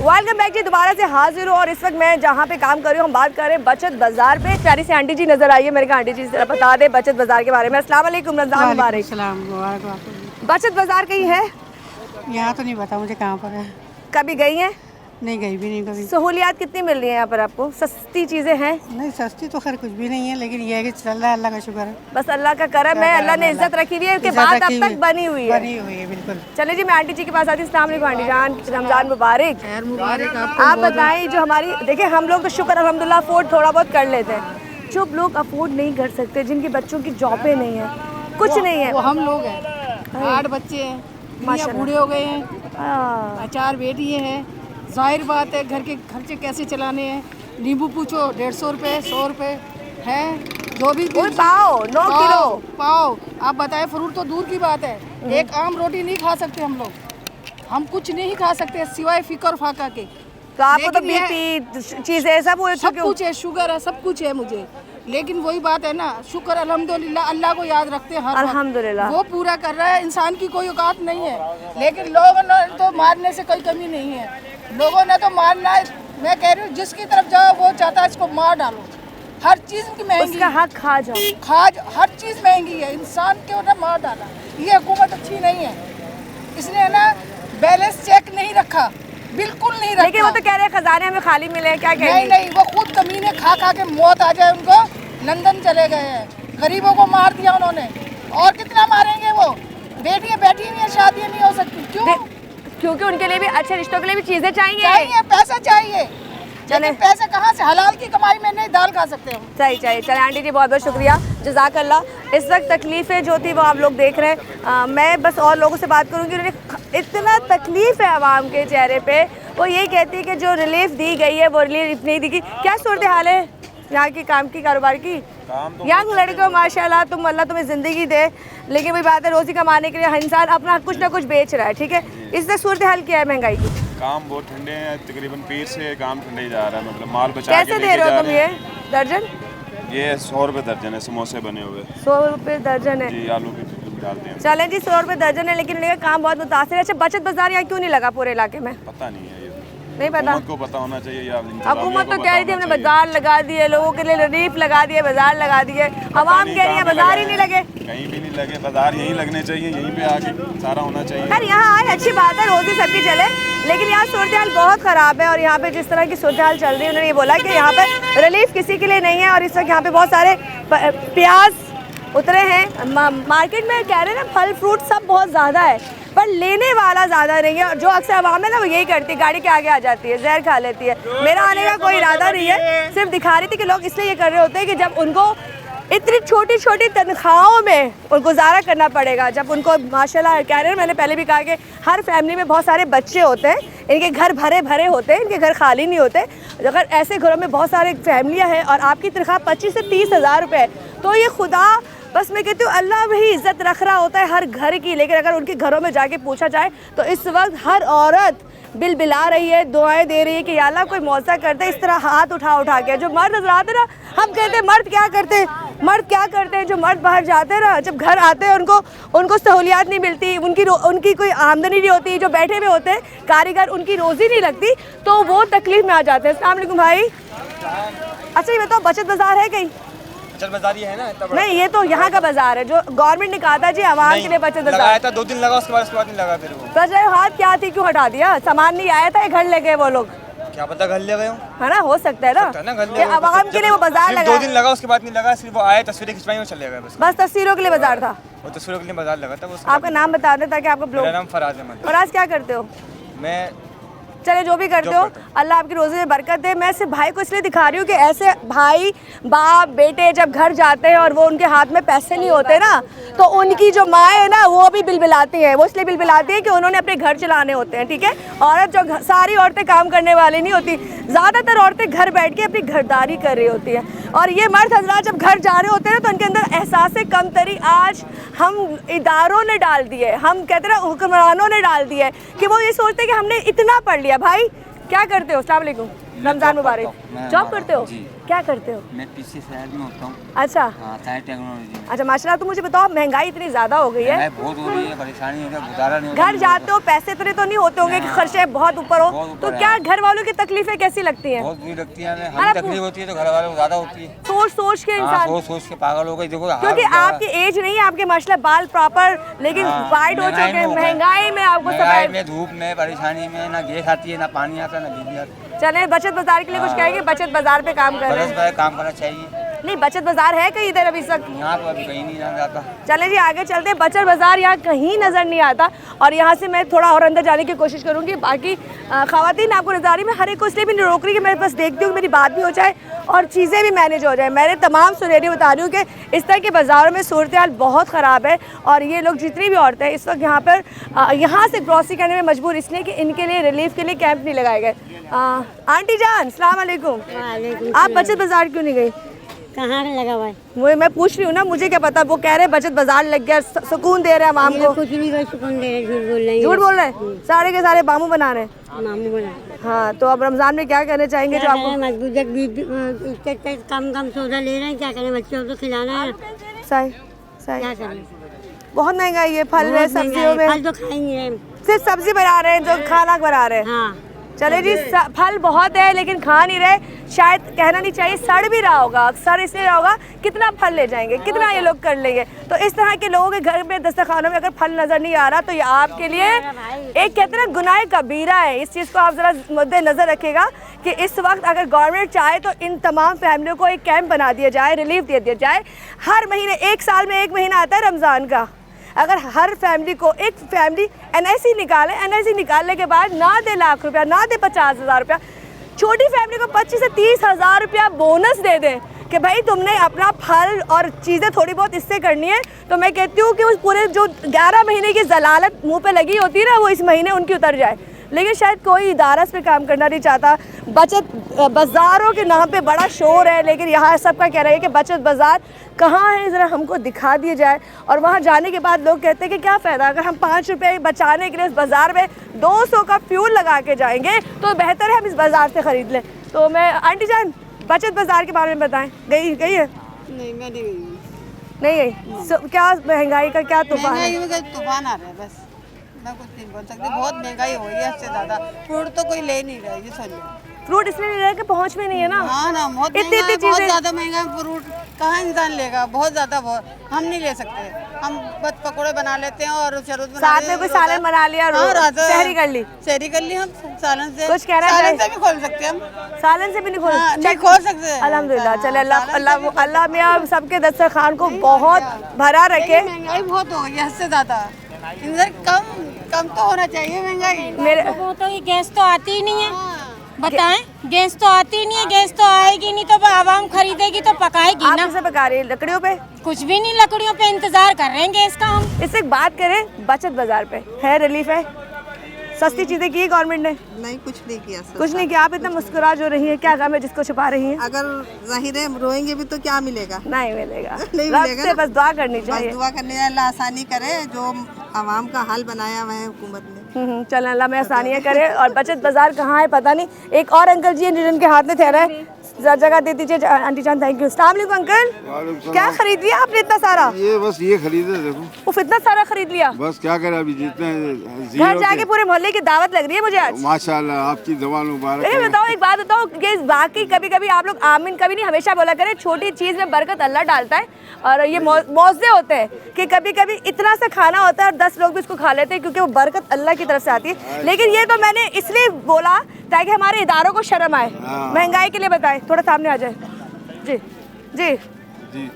वेलकम बैक जी, दोबारा से हाजिर हूँ और इस वक्त मैं जहाँ पे काम कर रही हूँ हम बात कर रहे हैं बचत बाज़ार पे। प्यारी सी आंटी जी नज़र आई है, मेरे को आंटी जी जरा बता दे बचत बाज़ार के बारे में। अस्सलाम वालेकुम, रमज़ान मुबारक। बचत बाज़ार कहीं है? यहाँ तो नहीं पता मुझे कहाँ पर है। कभी गई हैं? नहीं गई भी नहीं कभी। सहूलियात कितनी मिल रही है यहाँ पर आपको? सस्ती चीज़ें हैं? नहीं, सस्ती तो खैर कुछ भी नहीं है, लेकिन ये है कि चल रहा है, अल्लाह का शुक्र है। बस अल्लाह का करम है, अल्लाह ने इज्जत रखी हुई है, उसके बाद अब तक बनी हुई है। बनी हुई है बिल्कुल। चलिए जी, मैं आंटी जी के पास आती हूँ। अस्सलाम वालेकुम आंटी जान, रमज़ान मुबारक। मुबारक। आप बताएं, जो हमारी देखिए हम लोग तो शुक्र अल्हम्दुलिल्लाह अफोर्ड थोड़ा बहुत कर लेते हैं। जो लोग अफोर्ड नहीं कर सकते, जिनके बच्चों की जॉबें नहीं है, कुछ नहीं है, वो हम लोग हैं। 8 बच्चे हैं, माशाल्लाह बूढ़े हो गए हैं, 4 बेटियाँ हैं। जाहिर बात है घर के खर्चे कैसे चलाने हैं। नींबू पूछो 150 रुपये, 100 रुपये है, जो भी पाओ 9 किलो पाओ। आप बताएं, फ्रूट तो दूर की बात है, एक आम रोटी नहीं खा सकते हम लोग। हम कुछ नहीं खा सकते सिवाय फिकर फाका के। तो आपको तो बीपी चीज़ें सब कुछ है, शुगर है, सब कुछ है मुझे, लेकिन वही बात है ना, शुक्र अल्हम्दुलिल्लाह, अल्लाह को याद रखते हैं हर अल्हम्दुलिल्लाह, वो पूरा कर रहा है। इंसान की कोई औकात नहीं है, लेकिन लोगों ने तो मारने से कोई कमी नहीं है, लोगों ने तो मारना है। मैं कह रही हूँ जिसकी तरफ जाओ वो चाहता है इसको मार डालो, हर चीज़ की महंगी, उसका हक खा जाओ, हर चीज़ महंगी है, इंसान क्यों ना मार डाला। ये हुकूमत अच्छी नहीं है, इसने ना बैलेंस चेक नहीं रखा, बिल्कुल नहीं रखा। लेकिन वो तो कह रहे हैं खजाने हमें खाली मिले हैं, क्या कहेंगे? नहीं, वो खुद कमीने खा खा के मौत आ जाए उनको, लंदन चले गए हैं, गरीबों को मार दिया उन्होंने, और कितना मारेंगे वो? बेटियां बैठी हुई हैं, शादियां नहीं हो सकती, क्यों? क्योंकि उनके लिए भी अच्छे रिश्तों के लिए भी चीजें चाहिए, पैसा चाहिए। चले पैसे कहाँ से? हलाल की कमाई में नहीं, दाल खा सकते हो। सही चाहिए। चले आंटी जी बहुत बहुत शुक्रिया, जज़ाकल्लाह। इस वक्त तकलीफ़ें जो थी वो आप लोग देख रहे हैं। मैं बस और लोगों से बात करूँगी, उन्होंने इतना तकलीफ़ है आवाम के चेहरे पे, वो यही कहती है कि जो रिलीफ दी गई है वो रिलीफ नहीं दी गई। क्या सूरत हाल है यहाँ की, काम की, कारोबार की? यंग लड़के माशाल्लाह, तुम अल्लाह तुम्हें ज़िंदगी दे, लेकिन वही बात है रोज़ी कमाने के लिए इंसान अपना कुछ ना कुछ बेच रहा है, ठीक है। इससे सूरत हाल क्या है महंगाई की? काम बहुत ठंडे हैं, तकरीबन पीर से काम ठंडे ही जा रहा है, मतलब माल बचा कैसे दे रहे हो तुम ये दर्जन? ये 100 रुपये दर्जन है, समोसे बने हुए 100 रुपये दर्जन है जी, आलू की डालते हैं। चलें जी, 100 रुपये दर्जन है, लेकिन उनका काम बहुत मुतासिर है। अच्छा, बचत बाजार यहाँ क्यों नहीं लगा पूरे इलाके में? पता नहीं है, ये नहीं पता, हुकूमत को पता होना चाहिए या हुकूमत तो कह रही थी हमने बाजार लगा दिए, लोगों के लिए रिलीफ लगा दिए, बाजार लगा दिए, आवाम कह रही है बाजार ही नहीं लगे। कहीं भी नहीं लगे, बाजार यहीं लगने चाहिए, यहीं पे आके सारा होना चाहिए। यार यहाँ आए अच्छी बात है, रोजी सबकी चले, लेकिन यहाँ सूरत हाल बहुत ख़राब है। और यहाँ पे जिस तरह की सूरत हाल चल रही है, उन्होंने ये बोला कि यहाँ पे रिलीफ किसी के लिए नहीं है। और इस वक्त यहाँ पे बहुत सारे प्याज उतरे हैं मार्केट में, कह रहे हैं ना फल फ्रूट सब बहुत ज़्यादा है, पर लेने वाला ज़्यादा नहीं है। और जो अक्सर आवाम है ना वो यही करती है, गाड़ी के आगे आ जाती है, जहर खा लेती है। मेरा आने का कोई इरादा नहीं है, सिर्फ दिखा रही थी कि लोग इसलिए ये कर रहे होते हैं कि जब उनको इतनी छोटी छोटी तनख्वाहों में गुजारा करना पड़ेगा, जब उनको माशाल्लाह कह रहे हैं, मैंने पहले भी कहा कि हर फैमिली में बहुत सारे बच्चे होते हैं, इनके घर भरे भरे होते हैं, इनके घर खाली नहीं होते। अगर ऐसे घरों में बहुत सारे फैमिलियाँ हैं और आपकी तनख्वाह 25 से 30 हज़ार रुपये, तो ये खुदा बस मैं कहती हूँ अल्लाह वही इज़्ज़त रख रहा होता है हर घर की। लेकिन अगर उनके घरों में जाके पूछा जाए तो इस वक्त हर औरत बिल बिला रही है, दुआएं दे रही है कि या अल्लाह कोई मौसा करते, इस तरह हाथ उठा उठा के। जो मर्द हज़रात है ना, हम कहते हैं मर्द क्या करते हैं, मर्द क्या करते हैं, जो मर्द बाहर जाते हैं ना, जब घर आते हैं उनको सहूलियात नहीं मिलती, उनकी कोई आमदनी नहीं होती, जो बैठे हुए होते हैं कारीगर, उनकी रोज़ी नहीं लगती, तो वो तकलीफ़ में आ जाते हैं। अस्सलाम वालेकुम भाई। अच्छा ये बताओ, बचत बाज़ार है कहीं? बाजार ही है ना, नहीं ये तो यहाँ का बाजार है जो गवर्नमेंट ने कहा था जी आवाम के लिए बचत बाजार लगाया था, 2 दिन लगा, उसके बाद नहीं लगा। फिर वो बस हाथ क्या थी, क्यों हटा दिया? सामान नहीं आया था, घर ले गए वो लोग, क्या पता घर ले गए हो, है ना, हो सकता है ना, आवाम के लिए वो बाजार लगा। 2 दिन लगा, उसके बाद नहीं लगा, सिर्फ वो आए, तस्वीरें खिंचवाई और चले गए। बस तस्वीरों के लिए बाजार था, वो तस्वीरों के लिए बाजार लगा था। आपका नाम बता दें ताकि आपको मेरा नाम फराज अहमद। फराज, क्या करते हो? मैं चले जो भी करते हो अल्लाह आपकी रोज़ी में बरकत दे। मैं सिर्फ भाई को इसलिए दिखा रही हूँ कि ऐसे भाई बाप बेटे जब घर जाते हैं और वो उनके हाथ में पैसे नहीं होते ना, तो उनकी जो माँ है ना वो भी बिलबिलाती हैं। वो इसलिए बिलबिलाती है कि उन्होंने अपने घर चलाने होते हैं, ठीक है। औरत जो सारी औरतें काम करने वाली नहीं होती, ज़्यादातर औरतें घर बैठ के अपनी घरदारी कर रही होती हैं। और ये मर्द हजरात जब घर जा रहे होते हैं तो उनके अंदर एहसास कमतरी आज हम इदारों ने डाल दिए, हम कहते हैं हुक्मरानों ने डाल दिया है कि वो ये सोचते हैं कि हमने इतना पढ़ लिया। भाई क्या करते हो? अस्सलाम वालेकुम, रमज़ान मुबारक। जॉब करते हो? क्या करते हो? मैं पीछे शहर में होता हूँ। अच्छा साइंस टेक्नोलॉजी। अच्छा माशाल्लाह। तो मुझे बताओ, महंगाई इतनी ज़्यादा हो गई है, बहुत हो रही है, परेशानी हो रही है, गुजारा नहीं होता। घर जाते हो पैसे इतने तो नहीं होते होंगे कि खर्चे बहुत ऊपर हो, तो क्या घर वालों की तकलीफें कैसी लगती हैं? बहुत बुरी लगती है, हमें तकलीफ होती है तो घर वालों को ज़्यादा होती है। सोच के इंसान सोच के पागल हो गई। देखो क्योंकि आपकी एज नहीं है, आपके माशाल्लाह बाल प्रॉपर लेकिन वाइट हो चुके हैं। महंगाई में आपको धूप में परेशानी में ना गैस आती है, ना पानी आता है, ना बिजली आती है। चले बचत बाजार के लिए कुछ कहेंगे? बचत बाजार पे काम कर रहे हैं, काम करना चाहिए। नहीं बचत बाजार है कहीं इधर अभी तक? यहाँ तो अभी कहीं नहीं जाता। चले जी आगे चलते हैं। बचत बाजार यहाँ कहीं नज़र नहीं आता और यहाँ से मैं थोड़ा और अंदर जाने की कोशिश करूँगी। बाकी ख़वातीन आपको नज़ारी में हर एक को इसलिए भी नहीं रोक रही कि मैं बस देखती हूँ कि मेरी बात भी हो जाए और चीज़ें भी मैनेज हो जाए। मैंने तमाम सुनेरी बता रही हूँ कि इस तरह के बाज़ारों में सूरत हाल बहुत ख़राब है और ये लोग जितनी भी औरतें इस वक्त यहाँ पर यहाँ से क्रॉसिंग करने में मजबूर इसलिए कि इनके लिए रिलीफ के लिए कैंप नहीं लगाए गए। आंटी जान अस्सलाम वालेकुम। आप बचत बाजार क्यों नहीं गई? कहाँ लगा हुआ है? मुझे मैं पूछ रही हूँ ना, मुझे क्या पता। वो कह रहे हैं बचत बाजार लग गया, सुकून दे रहे हैं आवाम को। कुछ नहीं, सुकून दे रहे, झूठ बोल रहे हैं। झूठ बोल रहे हैं, सारे के सारे बामू बना रहे हैं। मामू बना हाँ, तो अब रमजान में क्या करना चाहेंगे जो आपको? कम सौदा ले रहे हैं, क्या करें, बच्चों को खिलाना है। सही सही, क्या करें, बहुत महंगाई है फल में, सब्जियों में। फल तो खाएंगे, सिर्फ सब्जी बना रहे हैं जो खाना बना रहे हैं। हाँ। चले जी, फल बहुत है लेकिन खा नहीं रहे, शायद कहना नहीं चाहिए, सड़ भी रहा होगा, सड़ इसलिए रहा होगा, कितना फल ले जाएंगे, कितना ये लोग कर लेंगे। तो इस तरह के लोगों के घर में दस्तरखानों में अगर फल नज़र नहीं आ रहा तो ये आपके लिए एक कहते हैं ना गुनाह कबीरा है। इस चीज़ को आप ज़रा मद्दे नज़र रखिएगा कि इस वक्त अगर गवर्नमेंट चाहे तो इन तमाम फैमिलियों को एक कैंप बना दिया जाए, रिलीफ दे दिया जाए। हर महीने, एक साल में एक महीना आता है रमज़ान का, अगर हर फैमिली को एक फैमिली NIC निकाले, NIC निकालने के बाद ना दे लाख रुपया, ना दे 50,000 रुपया, छोटी फैमिली को 25 से 30,000 रुपया बोनस दे दें कि भाई तुमने अपना फल और चीज़ें थोड़ी बहुत इससे करनी है, तो मैं कहती हूँ कि उस पूरे जो 11 महीने की जलालत मुंह पे लगी होती है ना, वो इस महीने उनकी उतर जाए। लेकिन शायद कोई इदारा इस पे काम करना नहीं चाहता। बचत बाज़ारों के नाम पे बड़ा शोर है, लेकिन यहाँ सबका कह रहा है कि बचत बाज़ार कहाँ है, ज़रा हमको दिखा दिया जाए। और वहाँ जाने के बाद लोग कहते हैं कि क्या फ़ायदा, अगर हम 5 रुपये बचाने के लिए इस बाज़ार में 200 का फ्यूल लगा के जाएंगे तो बेहतर है हम इस बाज़ार से ख़रीद लें। तो मैं, आंटी जान, बचत बाज़ार के बारे में बताएं, गई है? नहीं, मैं नहीं गई। नहीं गई? क्या महंगाई का क्या तूफान है? तूफान आ रहा है, बस मैं कुछ नहीं बोल सकती। बहुत महंगाई हो गई है, इससे ज़्यादा फ्रूट तो कोई ले नहीं रहा है, ये सोच लो। फ्रूट इसलिए नहीं रहा कि पहुँच में नहीं है ना। हाँ ना, बहुत इतनी बहुत ज़्यादा महंगा फ्रूट कहाँ इंसान लेगा, बहुत ज़्यादा, हम नहीं ले सकते। हम बस पकौड़े बना लेते हैं और शरबत साथ में कोई सालन बना लिया, सहरी कर ली, हम सालन से कुछ कह रहा है, सालन से भी खोल सकते हैं हम, सालन से भी नहीं खोल, नहीं खोल सकते। अल्हम्दुलिल्लाह, चले अल्लाह मियाँ सबके दस्तरखान को बहुत भरा रखे। महंगाई बहुत हो गई है, हद से ज़्यादा। इधर कम तो होना चाहिए महंगाई। मेरे वो तो ये गैस तो आती ही नहीं है, बताएं, गैस तो आती नहीं है, गैस तो आएगी नहीं तो आवाम खरीदेगी तो पकाएगी ना। आप पका रही है लकड़ियों पे? कुछ भी नहीं, लकड़ियों पे इंतजार कर रहे हैं गैस का हम। इससे बात करें बचत बाजार पे, है रिलीफ है, सस्ती चीजें की गवर्नमेंट ने? नहीं, कुछ नहीं किया सर। कुछ नहीं किया। आप इतना मुस्कुरा जो रही है, क्या काम है जिसको छुपा रही है? अगर जाहिर है रोएंगे भी तो क्या मिलेगा? नहीं मिलेगा, नहीं मिलेगा से बस दुआ करनी चाहिए, बस दुआ करनी चाहिए, अल्लाह आसानी करे, जो आवाम का हाल बनाया हुआ है हुकूमत ने। चल अल्लाह में आसानियाँ करे। और बचत बाजार कहाँ है पता नहीं। एक और अंकल जी जिनके हाथ में ठहरा है, जगह दे दीजिए आंटी जान। Thank you. अस्सलाम वालेकुम अंकल, क्या खरीद लिया आपने इतना सारा? ये बस ये खरीदे, देखो उफ, इतना सारा खरीद लिया। बस क्या करें, अभी जितने घर जाके पूरे मोहल्ले की दावत लग रही है मुझे आज। माशाल्लाह, आपकी दवा मुबारक है। बताओ, एक बात बताओ कि बाकी कभी कभी आप लोग आमीन कभी नहीं हमेशा बोला करें, छोटी चीज़ में बरकत अल्लाह डालता है। और ये मौजे होते हैं कि कभी कभी इतना सा खाना होता है और 10 लोग भी इसको खा लेते हैं, क्योंकि वो बरकत अल्लाह की तरफ से आती है। लेकिन ये तो मैंने इसलिए बोला ताकि हमारे इदारों को शर्म आए। महंगाई के लिए बताएं, थोड़ा सामने आ जाए। जी जी जी,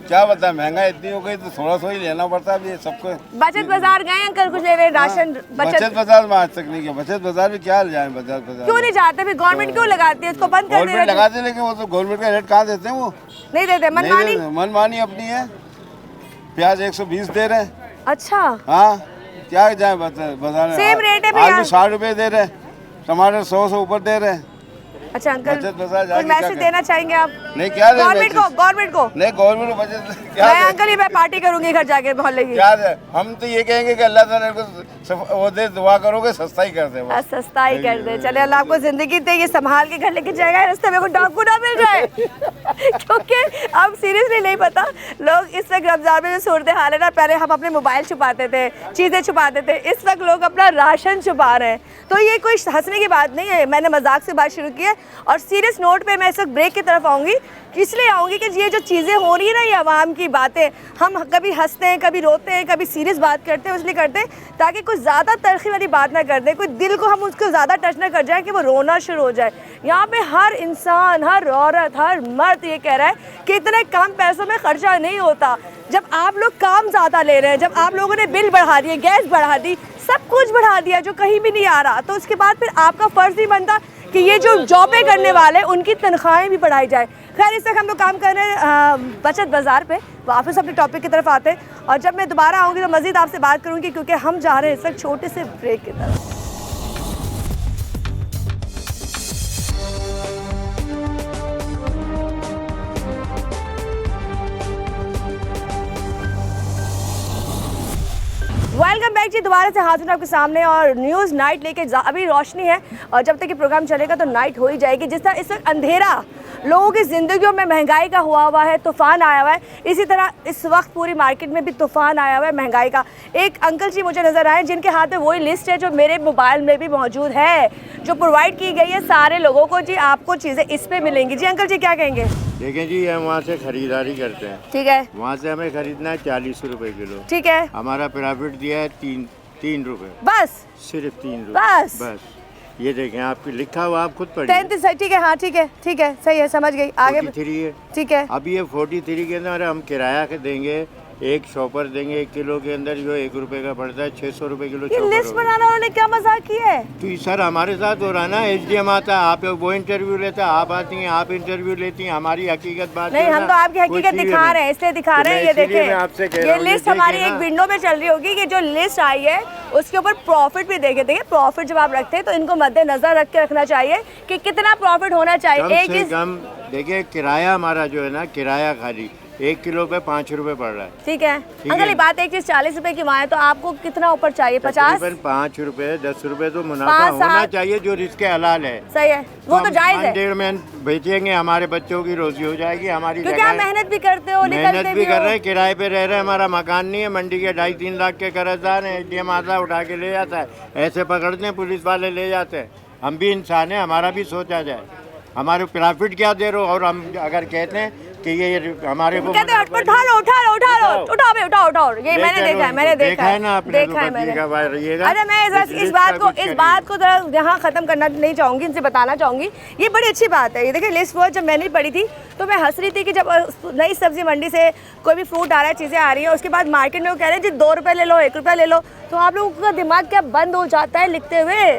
क्या बताएं, महंगाई इतनी हो गई तो थोड़ा सा ही लेना पड़ता है अभी सबको। बचत बाजार गए अंकल, कुछ ले रहे राशन? बचत बाजार में आज तक नहीं गया। बचत बाजार में क्या जाए, बचत बाजार क्यों नहीं जाते? फिर गवर्नमेंट क्यों लगाती है इसको? बंद कर गवर्नमेंट लगाते, लेकिन वो तो गवर्नमेंट का रेट कहाँ देते हैं, वो नहीं देते, मनमानी अपनी है। प्याज 120 दे रहे हैं। अच्छा, हाँ, क्या जाए बाजार में, सेम रेट है। आलू 60 रुपए दे रहे हैं, टमाटर 100 से ऊपर दे रहे हैं। अच्छा अंकल, कुछ मैसेज देना चाहेंगे आप? नहीं, क्या गवर्नमेंट को नहीं, गवर्नमेंट को बचत क्या मैं अंकल ही मैं पार्टी करूंगी घर जाके मोहल्ले की। क्या है, हम तो ये कहेंगे कि अल्लाह ताला को वो दे, दुआ करोगे सस्ता ही कर दे, सस्ता ही कर दे। चले अल्लाह आपको जिंदगी दे, ये संभाल के घर लेके जाएगा, रास्ते में कोई डाकू ना मिल जाए क्योंकि अब सीरियसली नहीं पता लोग इस वक्त रमजान में जो सूरत हाल है ना, पहले हम अपने मोबाइल छुपाते थे, चीज़ें छुपाते थे, इस वक्त लोग अपना राशन छुपा रहे हैं। तो ये कोई हंसने की बात नहीं है, मैंने मजाक से बात शुरू की है। और सीरियस नोट पे मैं इस वक्त ब्रेक की तरफ आऊँगी, इसलिए आऊँगी कि ये जो चीज़ें हो रही है ना, ये आवाम की बातें, हम कभी हंसते हैं, कभी रोते हैं, कभी सीरियस बात करते हैं, इसलिए करते हैं ताकि कुछ ज़्यादा तलखी वाली बात ना कर दे, कोई दिल को हम उसको ज़्यादा टच ना कर जाए कि वो रोना शुरू हो जाए। यहाँ पे हर इंसान, हर औरत, हर मर्द ये कह रहा है कि इतने कम पैसों में खर्चा नहीं होता। जब आप लोग काम ज़्यादा ले रहे हैं, जब आप लोगों ने बिल बढ़ा दिए, गैस बढ़ा दी, सब कुछ बढ़ा दिया जो कहीं भी नहीं आ रहा, तो उसके बाद फिर आपका फ़र्ज़ नहीं बनता कि ये जो जॉबें करने वाले उनकी तनख्वाहें भी बढ़ाई जाए। खैर, इस तक हम लोग काम कर रहे हैं बचत बाज़ार पे। वापस अपने टॉपिक की तरफ आते हैं और जब मैं दोबारा आऊँगी तो मज़ीद आपसे बात करूँगी, क्योंकि हम जा रहे हैं इस वक्त छोटे से ब्रेक की तरफ। वेलकम बैक जी, दोबारा से हाजिर हूं आपके सामने और न्यूज़ नाइट लेके अभी रोशनी है और जब तक ये प्रोग्राम चलेगा तो नाइट हो ही जाएगी। जिस तरह इस वक्त अंधेरा लोगों की ज़िंदगियों में महंगाई का हुआ है, तूफ़ान आया हुआ है, इसी तरह इस वक्त पूरी मार्केट में भी तूफ़ान आया हुआ है महंगाई का। एक अंकल जी मुझे नज़र आए जिनके हाथ में वही लिस्ट है जो मेरे मोबाइल में भी मौजूद है, जो प्रोवाइड की गई है सारे लोगों को। जी आपको चीज़ें इस पर मिलेंगी। जी अंकल जी क्या कहेंगे? देखें जी, हम वहाँ से खरीदारी करते हैं, ठीक है, वहाँ से हमें खरीदना है 40 रुपए किलो, ठीक है, हमारा प्रॉफिट दिया है तीन रुपए, बस सिर्फ 3 रुपए, बस। ये देखें, आपकी लिखा हुआ, आप खुद पढ़िए। 33, ठीक है, हाँ ठीक है, ठीक है, सही है, समझ गई। आगे 43 है, ठीक है। अब ये 43 के अंदर हम किराया के देंगे, एक शॉपर देंगे 1 किलो के अंदर जो 1 रुपए का पड़ता है, 600 रुपए किलो। ये लिस्ट बनाना उन्होंने क्या मजाक किया है? तो सर हमारे साथ हो रहा है ना, SDM आता है, आप वो इंटरव्यू लेता है, आप आती हैं, आप इंटरव्यू लेती हैं, हमारी हकीकत बात नहीं, हम तो आपकी हकीकत दिखा रहे हैं, इसलिए दिखा रहे हैं। ये देखें, ये लिस्ट हमारी एक विंडो में चल रही होगी कि जो लिस्ट आई है उसके ऊपर प्रॉफिट भी देखे। देखिए प्रॉफिट जब आप रखते हैं तो इनको मद्देनजर रख के रखना चाहिए कि कितना प्रॉफिट होना चाहिए। एक चीज देखिए, किराया हमारा जो है ना, किराया खाली 1 किलो पे 5 रुपए पड़ रहा है, ठीक है अंकल। ये बात एक चीज 40 रुपए की वहाँ है तो आपको कितना ऊपर चाहिए? 50, 5 रुपए 10 रुपए तो मुनाफा होना चाहिए जो रिस्क हलाल है। सही है, वो तो जायज है। 1.5 में बेचेंगे, हमारे बच्चों की रोजी हो जाएगी, हमारी क्योंकि आप मेहनत भी करते हो, मेहनत भी कर रहे हैं, किराए पे रह रहे हैं, हमारा मकान नहीं है, मंडी के 2.5-3 लाख के कर्जदार हैं, SDM आता उठा के ले जाता है, ऐसे पकड़ते हैं पुलिस वाले ले जाते हैं। हम भी इंसान हैं, हमारा भी सोचा जाए, हमारे प्रॉफिट क्या दे रहे हो। और हम अगर कहते हैं कि ये हमारे को कहते हैं उठा लो, ये मैंने देखा है ना, देखा है मैंने। अरे मैं इस बात को जरा यहाँ ख़त्म करना नहीं चाहूँगी, इनसे बताना चाहूँगी, ये बड़ी अच्छी बात है। ये देखिए लिस्ट वो जब मैंने पढ़ी थी तो मैं हंस रही थी कि जब नई सब्जी मंडी से कोई भी फ्रूट आ रहा है, चीज़ें आ रही हैं, उसके बाद मार्केट में वो कह रहे हैं जी 2 रुपये ले लो, 1 रुपया ले लो, तो आप लोगों का दिमाग क्या बंद हो जाता है लिखते हुए,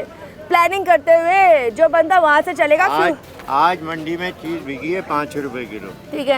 प्लानिंग करते हुए। जो बंदा वहाँ से चलेगा, आज मंडी में चीज़ बिकी है 5 रुपए किलो, ठीक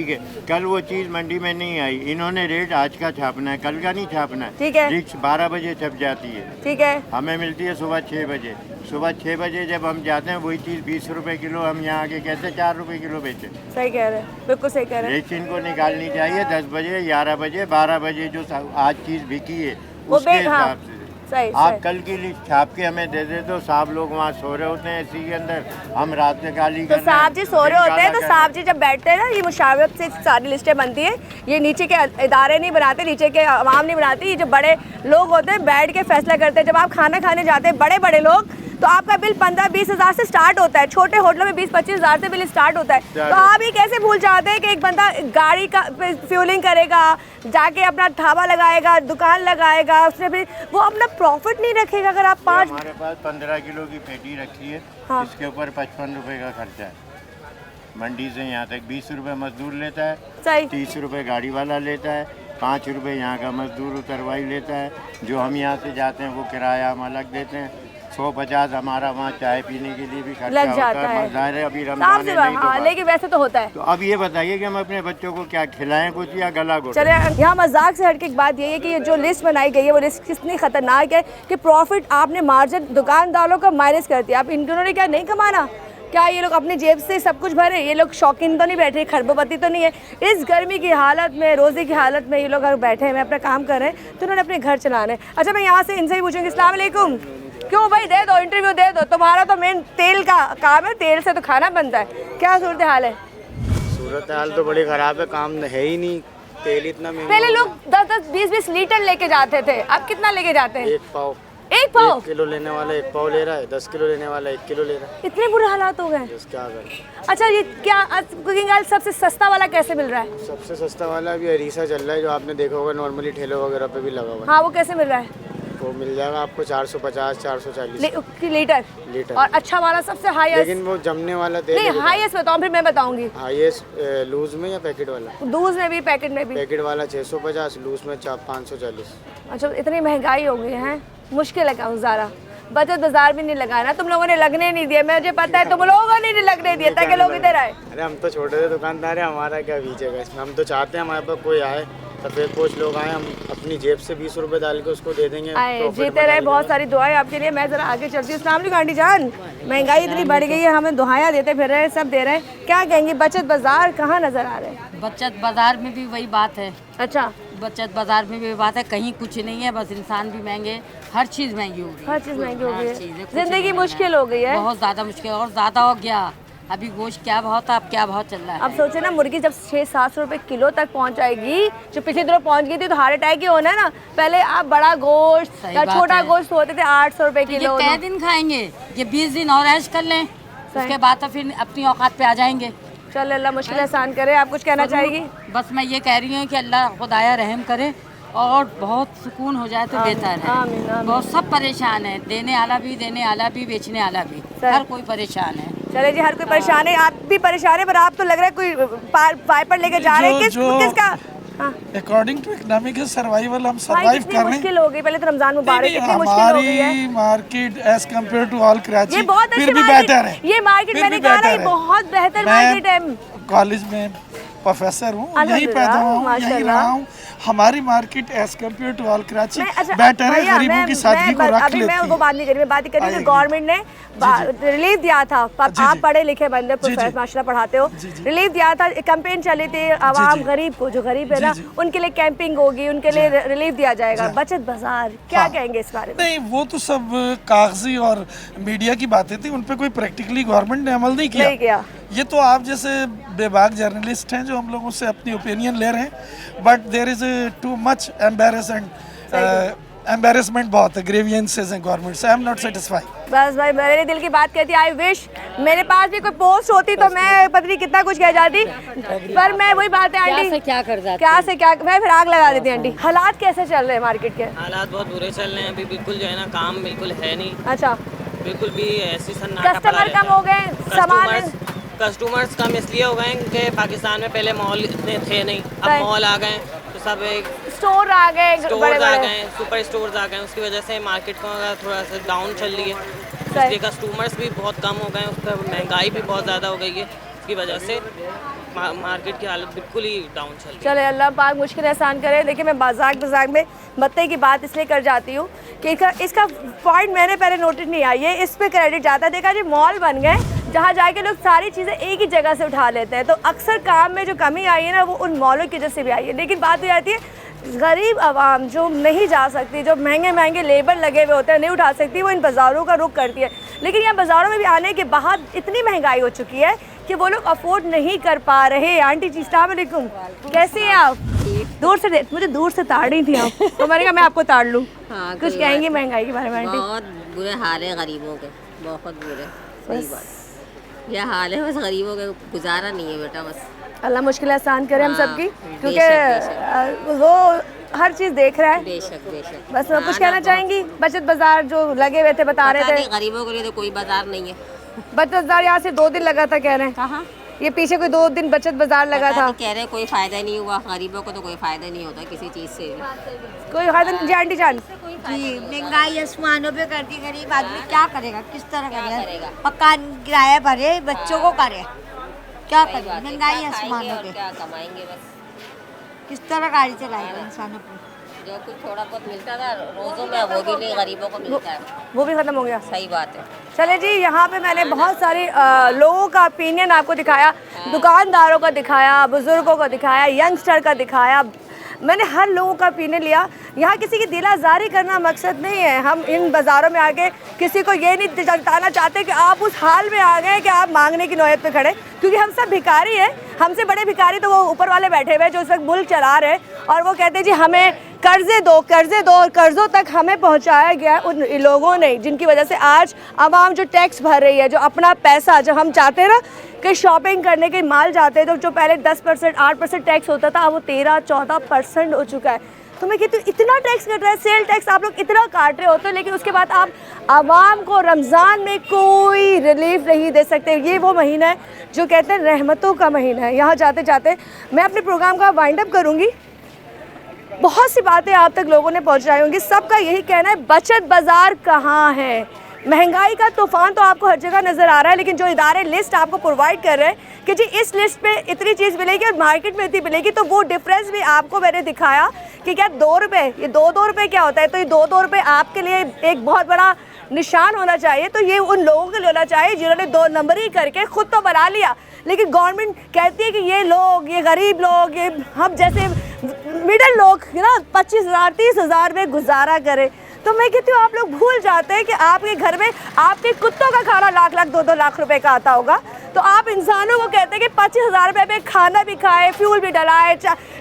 है, कल वो चीज़ मंडी में नहीं आई, इन्होंने रेट आज का छापना है, कल का नहीं छापना है, ठीक है। लिस्ट 12 बजे छप जाती है, ठीक है, हमें मिलती है सुबह 6 बजे। सुबह 6 बजे जब हम जाते हैं वही चीज़ 20 रुपए किलो, हम यहाँ आके कैसे 4 रुपए किलो बेचे। सही कह रहे हैं, बिल्कुल सही कह रहे हैं। रेट इनको निकालनी चाहिए 10 बजे, 11 बजे, 12 बजे जो आज चीज़ बिकी है उसके हिसाब से। आप कल की लिस्ट छाप के हमें दे दे तो साहब लोग वहाँ सो रहे होते हैं इसी के अंदर, हम रात में गाली तो साहब जी सो रहे होते हैं, तो साहब जी जब बैठते हैं ना, ये मुशावरत से सारी लिस्टें बनती है, ये नीचे के इदारे नहीं बनाते, नीचे के अवाम नहीं बनाती, ये जो बड़े लोग होते हैं बैठ के फैसला करते हैं। जब आप खाना खाने जाते हैं बड़े लोग, तो आपका बिल 15-20 हज़ार से स्टार्ट होता है, छोटे होटलों में 20-25 हज़ार से बिल स्टार्ट होता है। तो आप ये कैसे भूल जाते हैं कि एक बंदा गाड़ी का फ्यूलिंग करेगा, जाके अपना ढाबा लगाएगा, दुकान लगाएगा, उसने फिर वो अपना प्रॉफिट नहीं रखेगा। अगर आप हमारे पास 15 किलो की पेटी रखी है, हाँ। इसके ऊपर 55 रुपए का खर्चा है, मंडी से यहाँ तक 20 रुपए मजदूर लेता है, 30 रुपए गाड़ी वाला लेता है, 5 रुपए यहाँ का मजदूर उतरवाई लेता है, जो हम यहाँ से जाते हैं वो किराया हम अलग देते हैं, 150 हमारा वहाँ चाय पीने के लिए भी खर्चा लग जाता होता है। मज़ाहिर है अभी रमजान है नहीं, हाँ, लेकिन वैसे तो होता है। तो अब ये बताइए कि हम अपने बच्चों को क्या खिलाएं, कुछ या गला घोटें। चले, यहाँ मजाक से हटके एक बात ये है कि ये जो लिस्ट बनाई गई है वो लिस्ट कितनी खतरनाक है कि प्रॉफिट आपने मार्जिन दुकानदारों का माइनस कर दिया। आप इन्होंने क्या नहीं कमाना, क्या ये लोग अपनी जेब से सब कुछ भरे? ये लोग शौकीन तो नहीं बैठे, खरबोपति तो नहीं है। इस गर्मी की हालत में, रोज़े की हालत में ये लोग अगर बैठे हैं, अपना काम कर रहे हैं, तो उन्होंने अपने घर चलाना है। अच्छा, मैं यहाँ से इनसे ही पूछूँगी, अस्सलाम वालेकुम। क्यों भाई, दे दो इंटरव्यू, दे दो, तुम्हारा तो मेन तेल का काम है, तेल से तो खाना बनता है। क्या सूरत हाल है? सूरत हाल तो बड़ी ख़राब है, काम है ही नहीं, तेल इतना महंगा। पहले लोग 10-10, 20-20 लीटर लेके जाते थे, अब कितना लेके जाते हैं? 1 पाव। 1 किलो लेने वाला 1 पाव ले रहा है, 10 किलो लेने वाला 1 किलो ले रहा है। इतने बुरे हालात हो गए, क्या करें। अच्छा, ये क्या कुकिंग ऑयल सबसे सस्ता वाला कैसे मिल रहा है? सबसे सस्ता वाला अभी हरीसा चल रहा है, जो आपने देखा होगा नॉर्मली ठेले वगैरह पे भी लगा हुआ है। हाँ, वो कैसे मिल रहा है? वो मिल जाएगा आपको 450-440 लीटर। और अच्छा वाला सबसे हाईएस्ट, लेकिन वो जमने वाला तेल नहीं, हाईएस्ट बताओ फिर मैं बताऊंगी। हाईएस्ट लूज में या पैकेट वाला? लूज में भी, पैकेट में भी। पैकेट वाला 650, लूज में 540। अच्छा, इतनी महंगाई हो गई है, मुश्किल है गुजारा। बचत बाजार भी नहीं लगाना, तुम लोगों ने लगने नहीं दिया, मुझे पता है, तुम लोगों ने नहीं लगने दिया ताकि लोग इधर आए। अरे हम तो छोटे से दुकानदार हैं, हमारा क्या बीचेगा इसमें। हम तो चाहते हैं हमारे पास कोई आए, सफेद पोश लोग आए, हम अपनी जेब से 20 रुपए डाल के उसको दे देंगे। जीते रहे, बहुत सारी दुआएं आपके लिए। मैं जरा आगे चलती हूँ। अस्सलाम वालेकुम आंटी जान, महंगाई इतनी बढ़ गई है, हमें दुआएं देते फिर रहे हैं, सब दे रहे हैं, क्या कहेंगे? बचत बाजार कहाँ नजर आ रहे हैं? बचत बाजार में भी वही बात है। अच्छा, बचत बाजार में भी बात है, कहीं कुछ नहीं है, बस इंसान भी महंगे, हर चीज़ महंगी हो गई, हर चीज़ महंगी हो गई है, जिंदगी मुश्किल हो गई है, बहुत ज़्यादा मुश्किल और ज़्यादा हो गया। अभी गोश्त क्या भाव था, अब क्या भाव चल रहा है। अब सोचे ना, मुर्गी जब 600-700 रुपए किलो तक पहुंच जाएगी, जो पिछले दिनों पहुंच गई थी, तो हार्ट अटैक ही होना है ना। पहले आप बड़ा गोश्त या छोटा गोश्त होते थे 800 रुपए किलो। कै दिन खाएंगे, ये 20 दिन और ऐश कर लें, उसके बाद तो फिर अपनी औकात पे आ जाएंगे। चल अल्लाह मुश्किल आसान करे। आप कुछ कहना चाहेगी? बस मैं ये कह रही हूँ कि अल्लाह खुदाया रहम करे और बहुत सुकून हो जाए तो बेहतर है। बहुत सब परेशान है, देने वाला भी, बेचने वाला भी, हर कोई परेशान है। चले जी, हर कोई परेशान है, आप भी परेशान है, पर आप तो लग रहा है कोई पाइपर लेके जा रहे हैं। किसका? अकॉर्डिंग टू इकोनॉमिक सर्वाइवल हम सर्वाइव कर रहे हैं। मुश्किल हो गई, पहले तो रमजान मुबारक, कितनी मुश्किल हो गई है। Market as compare to all Karachi ये बहुत अच्छी बेहतर है। ये मार्केट मैंने कहा ना, ये बहुत बेहतर मार्केट है। कॉलेज में प्रोफेसर हूँ, यहीं पैदा हुआ, यहीं रहा हूँ। हमारी market as compare to all Karachi better है, गरीबों की सादगी को रख लेती है। मैं वो बात नहीं करी, मैं बात कर रही हूँ गवर्नमेंट ने रिलीफ दिया था। आप पढ़े लिखे बंदे, प्रोफेसर माशाल्लाह पढ़ाते हो, रिलीफ दिया था, कैंपेन चली थी, आवाम गरीब को, जो गरीब है ना, उनके लिए कैंपिंग होगी, उनके लिए रिलीफ दिया जाएगा। बचत बाजार क्या कहेंगे इस बारे में? नहीं, वो तो सब कागजी और मीडिया की बातें थी, उन पर कोई प्रैक्टिकली गवर्नमेंट ने अमल नहीं किया। ये तो आप जैसे बेबाक जर्नलिस्ट हैं जो हम लोगों से अपनी ओपिनियन ले रहे हैं, but there is too much embarrassment बहुत है, ग्रीवियंसेस हैं गवर्नमेंट से। I am not satisfied. बस भाई, मेरे दिल की बात कहती है, आई विश मेरे पास भी कोई पोस्ट होती तो मैं पता नहीं कितना कुछ कह जाती, पर मैं वही बात है आंटी, से क्या कर जाती, क्या से क्या, मैं फिर आग लगा देती आंटी। हालात कैसे चल रहे हैं मार्केट के? हालात बहुत बुरे चल रहे हैं अभी, बिल्कुल जो है ना, काम बिल्कुल है नहीं। अच्छा, बिल्कुल भी ऐसी सन्नाटा, कस्टमर कम हो गए, सामान कस्टमर्स कम इसलिए हो गए कि पाकिस्तान में पहले मॉल इतने थे नहीं, अब मॉल आ गए, तो सब एक स्टोर आ गए, स्टोर्स आ गए, सुपर स्टोर्स आ गए, उसकी वजह से मार्केट का थोड़ा सा डाउन चल रही है, इसलिए कस्टमर्स भी बहुत कम हो गए, उस पर महंगाई भी बहुत ज़्यादा हो गई है, उसकी वजह से मार्केट की हालत बिल्कुल ही डाउन चल रही है। चले, अल्लाह पाक मुश्किल आसान करे। देखिए, मैं बाजार में मत्ते की बात इसलिए कर जाती हूँ कि इसका पॉइंट मैंने पहले नोटिस नहीं आई है, इस पे क्रेडिट जाता है। देखा जी, मॉल बन गए जहाँ जाके लोग सारी चीज़ें एक ही जगह से उठा लेते हैं, तो अक्सर काम में जो कमी आई है ना, वो उन मॉलों की वजह से भी आई है। लेकिन बात हो जाती है, गरीब आवाम जो नहीं जा सकती, जो महंगे लेबर लगे हुए होते हैं, नहीं उठा सकती, वो इन बाज़ारों का रुख करती है। लेकिन यहाँ बाज़ारों में भी आने के बाद इतनी महंगाई हो चुकी है कि वो लोग अफोर्ड नहीं कर पा रहे। आंटी जी, अस्सलाम वालेकुम, कैसे हैं आप? मुझे दूर से ताड़ रही थी आप, तो मैंने कहा मैं आपको ताड़ लूँ। कुछ कहेंगी महंगाई के बारे में आंटी? बहुत बुरे हाल है गरीबों के, बहुत बुरे, सही बात, ये हाल है, बस गरीबों के गुजारा नहीं है बेटा, बस अल्लाह मुश्किल आसान करे हम सबकी, क्योंकि वो हर चीज़ देख रहा है। बेशक बेशक। बस कुछ कहना चाहेंगी? बचत बाजार जो लगे हुए थे, बता रहे थे गरीबों के लिए तो कोई बाजार नहीं है। बचत बाजार यहाँ से 2 दिन लगा था, कह रहे हैं। कहाँ? ये पीछे कोई 2 दिन बचत बाजार लगा था, कह रहे कोई फायदा नहीं हुआ, गरीबों को तो कोई फायदा नहीं होता किसी चीज़ से, कोई फायदा नहीं। जी आंटी जान, जी महंगाई आसमानों पे कर दी, गरीब आदमी क्या करेगा, किस तरह करेगा? मकान किराया भरे, बच्चों को करे, क्या करेगा? महंगाई आसमानों पे, क्या कमाएंगे, बस किस तरह गाड़ी चलाएगा इंसानों को? जो कुछ थोड़ा बहुत मिलता था रोज़ों में, वो भी नहीं, गरीबों को मिलता है, वो भी खत्म हो गया। सही बात है। चले जी, यहाँ पे मैंने बहुत सारे लोगों का ओपिनियन आपको दिखाया, दुकानदारों का दिखाया, बुजुर्गों का दिखाया, यंगस्टर का दिखाया, मैंने हर लोगों का ओपिनियन लिया। यहाँ किसी की दिल आज़ारी करना मकसद नहीं है। हम इन बाज़ारों में आके किसी को ये नहीं जताना चाहते कि आप उस हाल में आ गए कि आप मांगने की नौयत पे खड़े, क्योंकि हम सब भिखारी हैं। हमसे बड़े भिखारी तो वो ऊपर वाले बैठे हुए जो इस वक्त मुल्क चला रहे हैं, और वो कहते हैं जी हमें कर्ज़े दो, और कर्ज़ों तक हमें पहुँचाया गया उन लोगों ने, जिनकी वजह से आज आवाम जो टैक्स भर रही है, जो अपना पैसा, जब हम चाहते हैं ना कि शॉपिंग करने के माल जाते हैं, तो जो पहले 10% 8% टैक्स होता था, अब वो 13-14% हो चुका है। तो मैं कहती हूँ, इतना टैक्स कट रहा है, सेल टैक्स आप लोग इतना काट रहे होते हो, लेकिन उसके बाद आप आवाम को रमज़ान में कोई रिलीफ नहीं दे सकते। ये वो महीना है जो कहते हैं रहमतों का महीना है। यहाँ जाते जाते मैं अपने प्रोग्राम का वाइंड अप करूँगी। बहुत सी बातें आप तक लोगों ने पहुँचाई होंगी, सबका यही कहना है, बचत बाज़ार कहाँ है? महंगाई का तूफ़ान तो आपको हर जगह नज़र आ रहा है, लेकिन जो इदारे लिस्ट आपको प्रोवाइड कर रहे हैं कि जी इस लिस्ट पे इतनी चीज़ मिलेगी और मार्केट में इतनी मिलेगी, तो वो डिफरेंस भी आपको मैंने दिखाया कि क्या 2 रुपये, ये 2 रुपये क्या होता है? तो ये 2 रुपये आपके लिए एक बहुत बड़ा निशान होना चाहिए। तो ये उन लोगों के लिए होना चाहिए जिन्होंने 2 नंबरी करके ख़ुद तो बना लिया, लेकिन गवर्नमेंट कहती है कि ये लोग, ये गरीब लोग, ये हम जैसे मिडिल लोग ना 25,000 30,000 में गुजारा करें। तो मैं कहती हूँ आप लोग भूल जाते हैं कि आपके घर में आपके कुत्तों का खाना लाख लाख 2-2 लाख रुपए का आता होगा, तो आप इंसानों को कहते हैं कि 25,000 रुपये में खाना भी खाए, फ्यूल भी डलाए,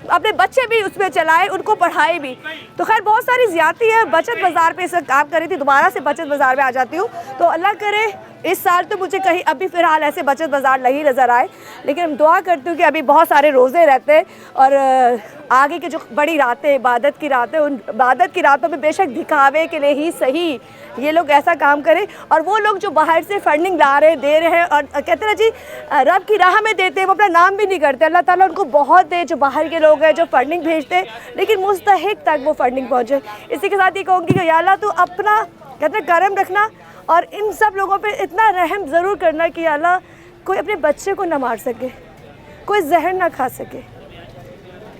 अपने बच्चे भी उसमें चलाए, उनको पढ़ाए भी। तो खैर बहुत सारी ज़्यादती है। बचत बाज़ार पे इस वक्त काम कर रही थी, दोबारा से बचत बाज़ार में आ जाती हूँ। तो अल्लाह करे इस साल तो मुझे कहीं अभी फ़िलहाल ऐसे बचत बाज़ार नहीं नज़र आए, लेकिन दुआ करती हूँ कि अभी बहुत सारे रोज़े रहते हैं और आगे की जो बड़ी रातें, इबादत की रातें, उन इबादत की रातों में बेशक दिखावे के लिए ही सही ये लोग ऐसा काम करें। और वो लोग जो बाहर से फंडिंग ला रहे दे रहे हैं और कहते हैं जी रब की राह में देते हैं, वो अपना नाम भी नहीं करते, अल्लाह ताला उनको बहुत दे जो बाहर के लोग हैं जो फंडिंग भेजते हैं, लेकिन मुस्तहिक तक वो फंडिंग पहुँचे। इसी के साथ ये कहूँगी कि या अल्लाह तू अपना कहते हैं करम रखना और इन सब लोगों पे इतना रहम ज़रूर करना कि अल्लाह कोई अपने बच्चे को ना मार सके, कोई जहर ना खा सके,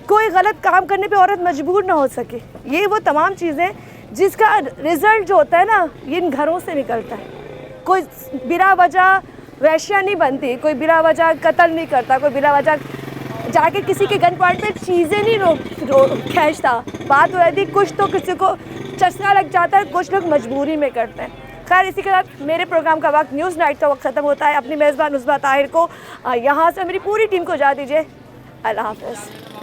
कोई गलत काम करने पे औरत मजबूर ना हो सके। ये वो तमाम चीज़ें जिसका रिज़ल्ट जो होता है ना ये इन घरों से निकलता है। कोई बिला वजह वैश्या नहीं बनती, कोई बिला वजह कत्ल नहीं करता, कोई बिला वजह जाके किसी के गन पॉइंट पे चीज़ें नहीं खींचता। बात हो थी कुछ तो किसी को चस्का लग जाता है, कुछ लोग मजबूरी में करते हैं। खैर इसी के साथ मेरे प्रोग्राम का वक्त, न्यूज़ नाइट का वक्त ख़त्म होता है। अपनी मेज़बान उस्मा ताहिर को यहाँ से मेरी पूरी टीम को इजाज़त दीजिए। अल्लाह हाफ़िज़।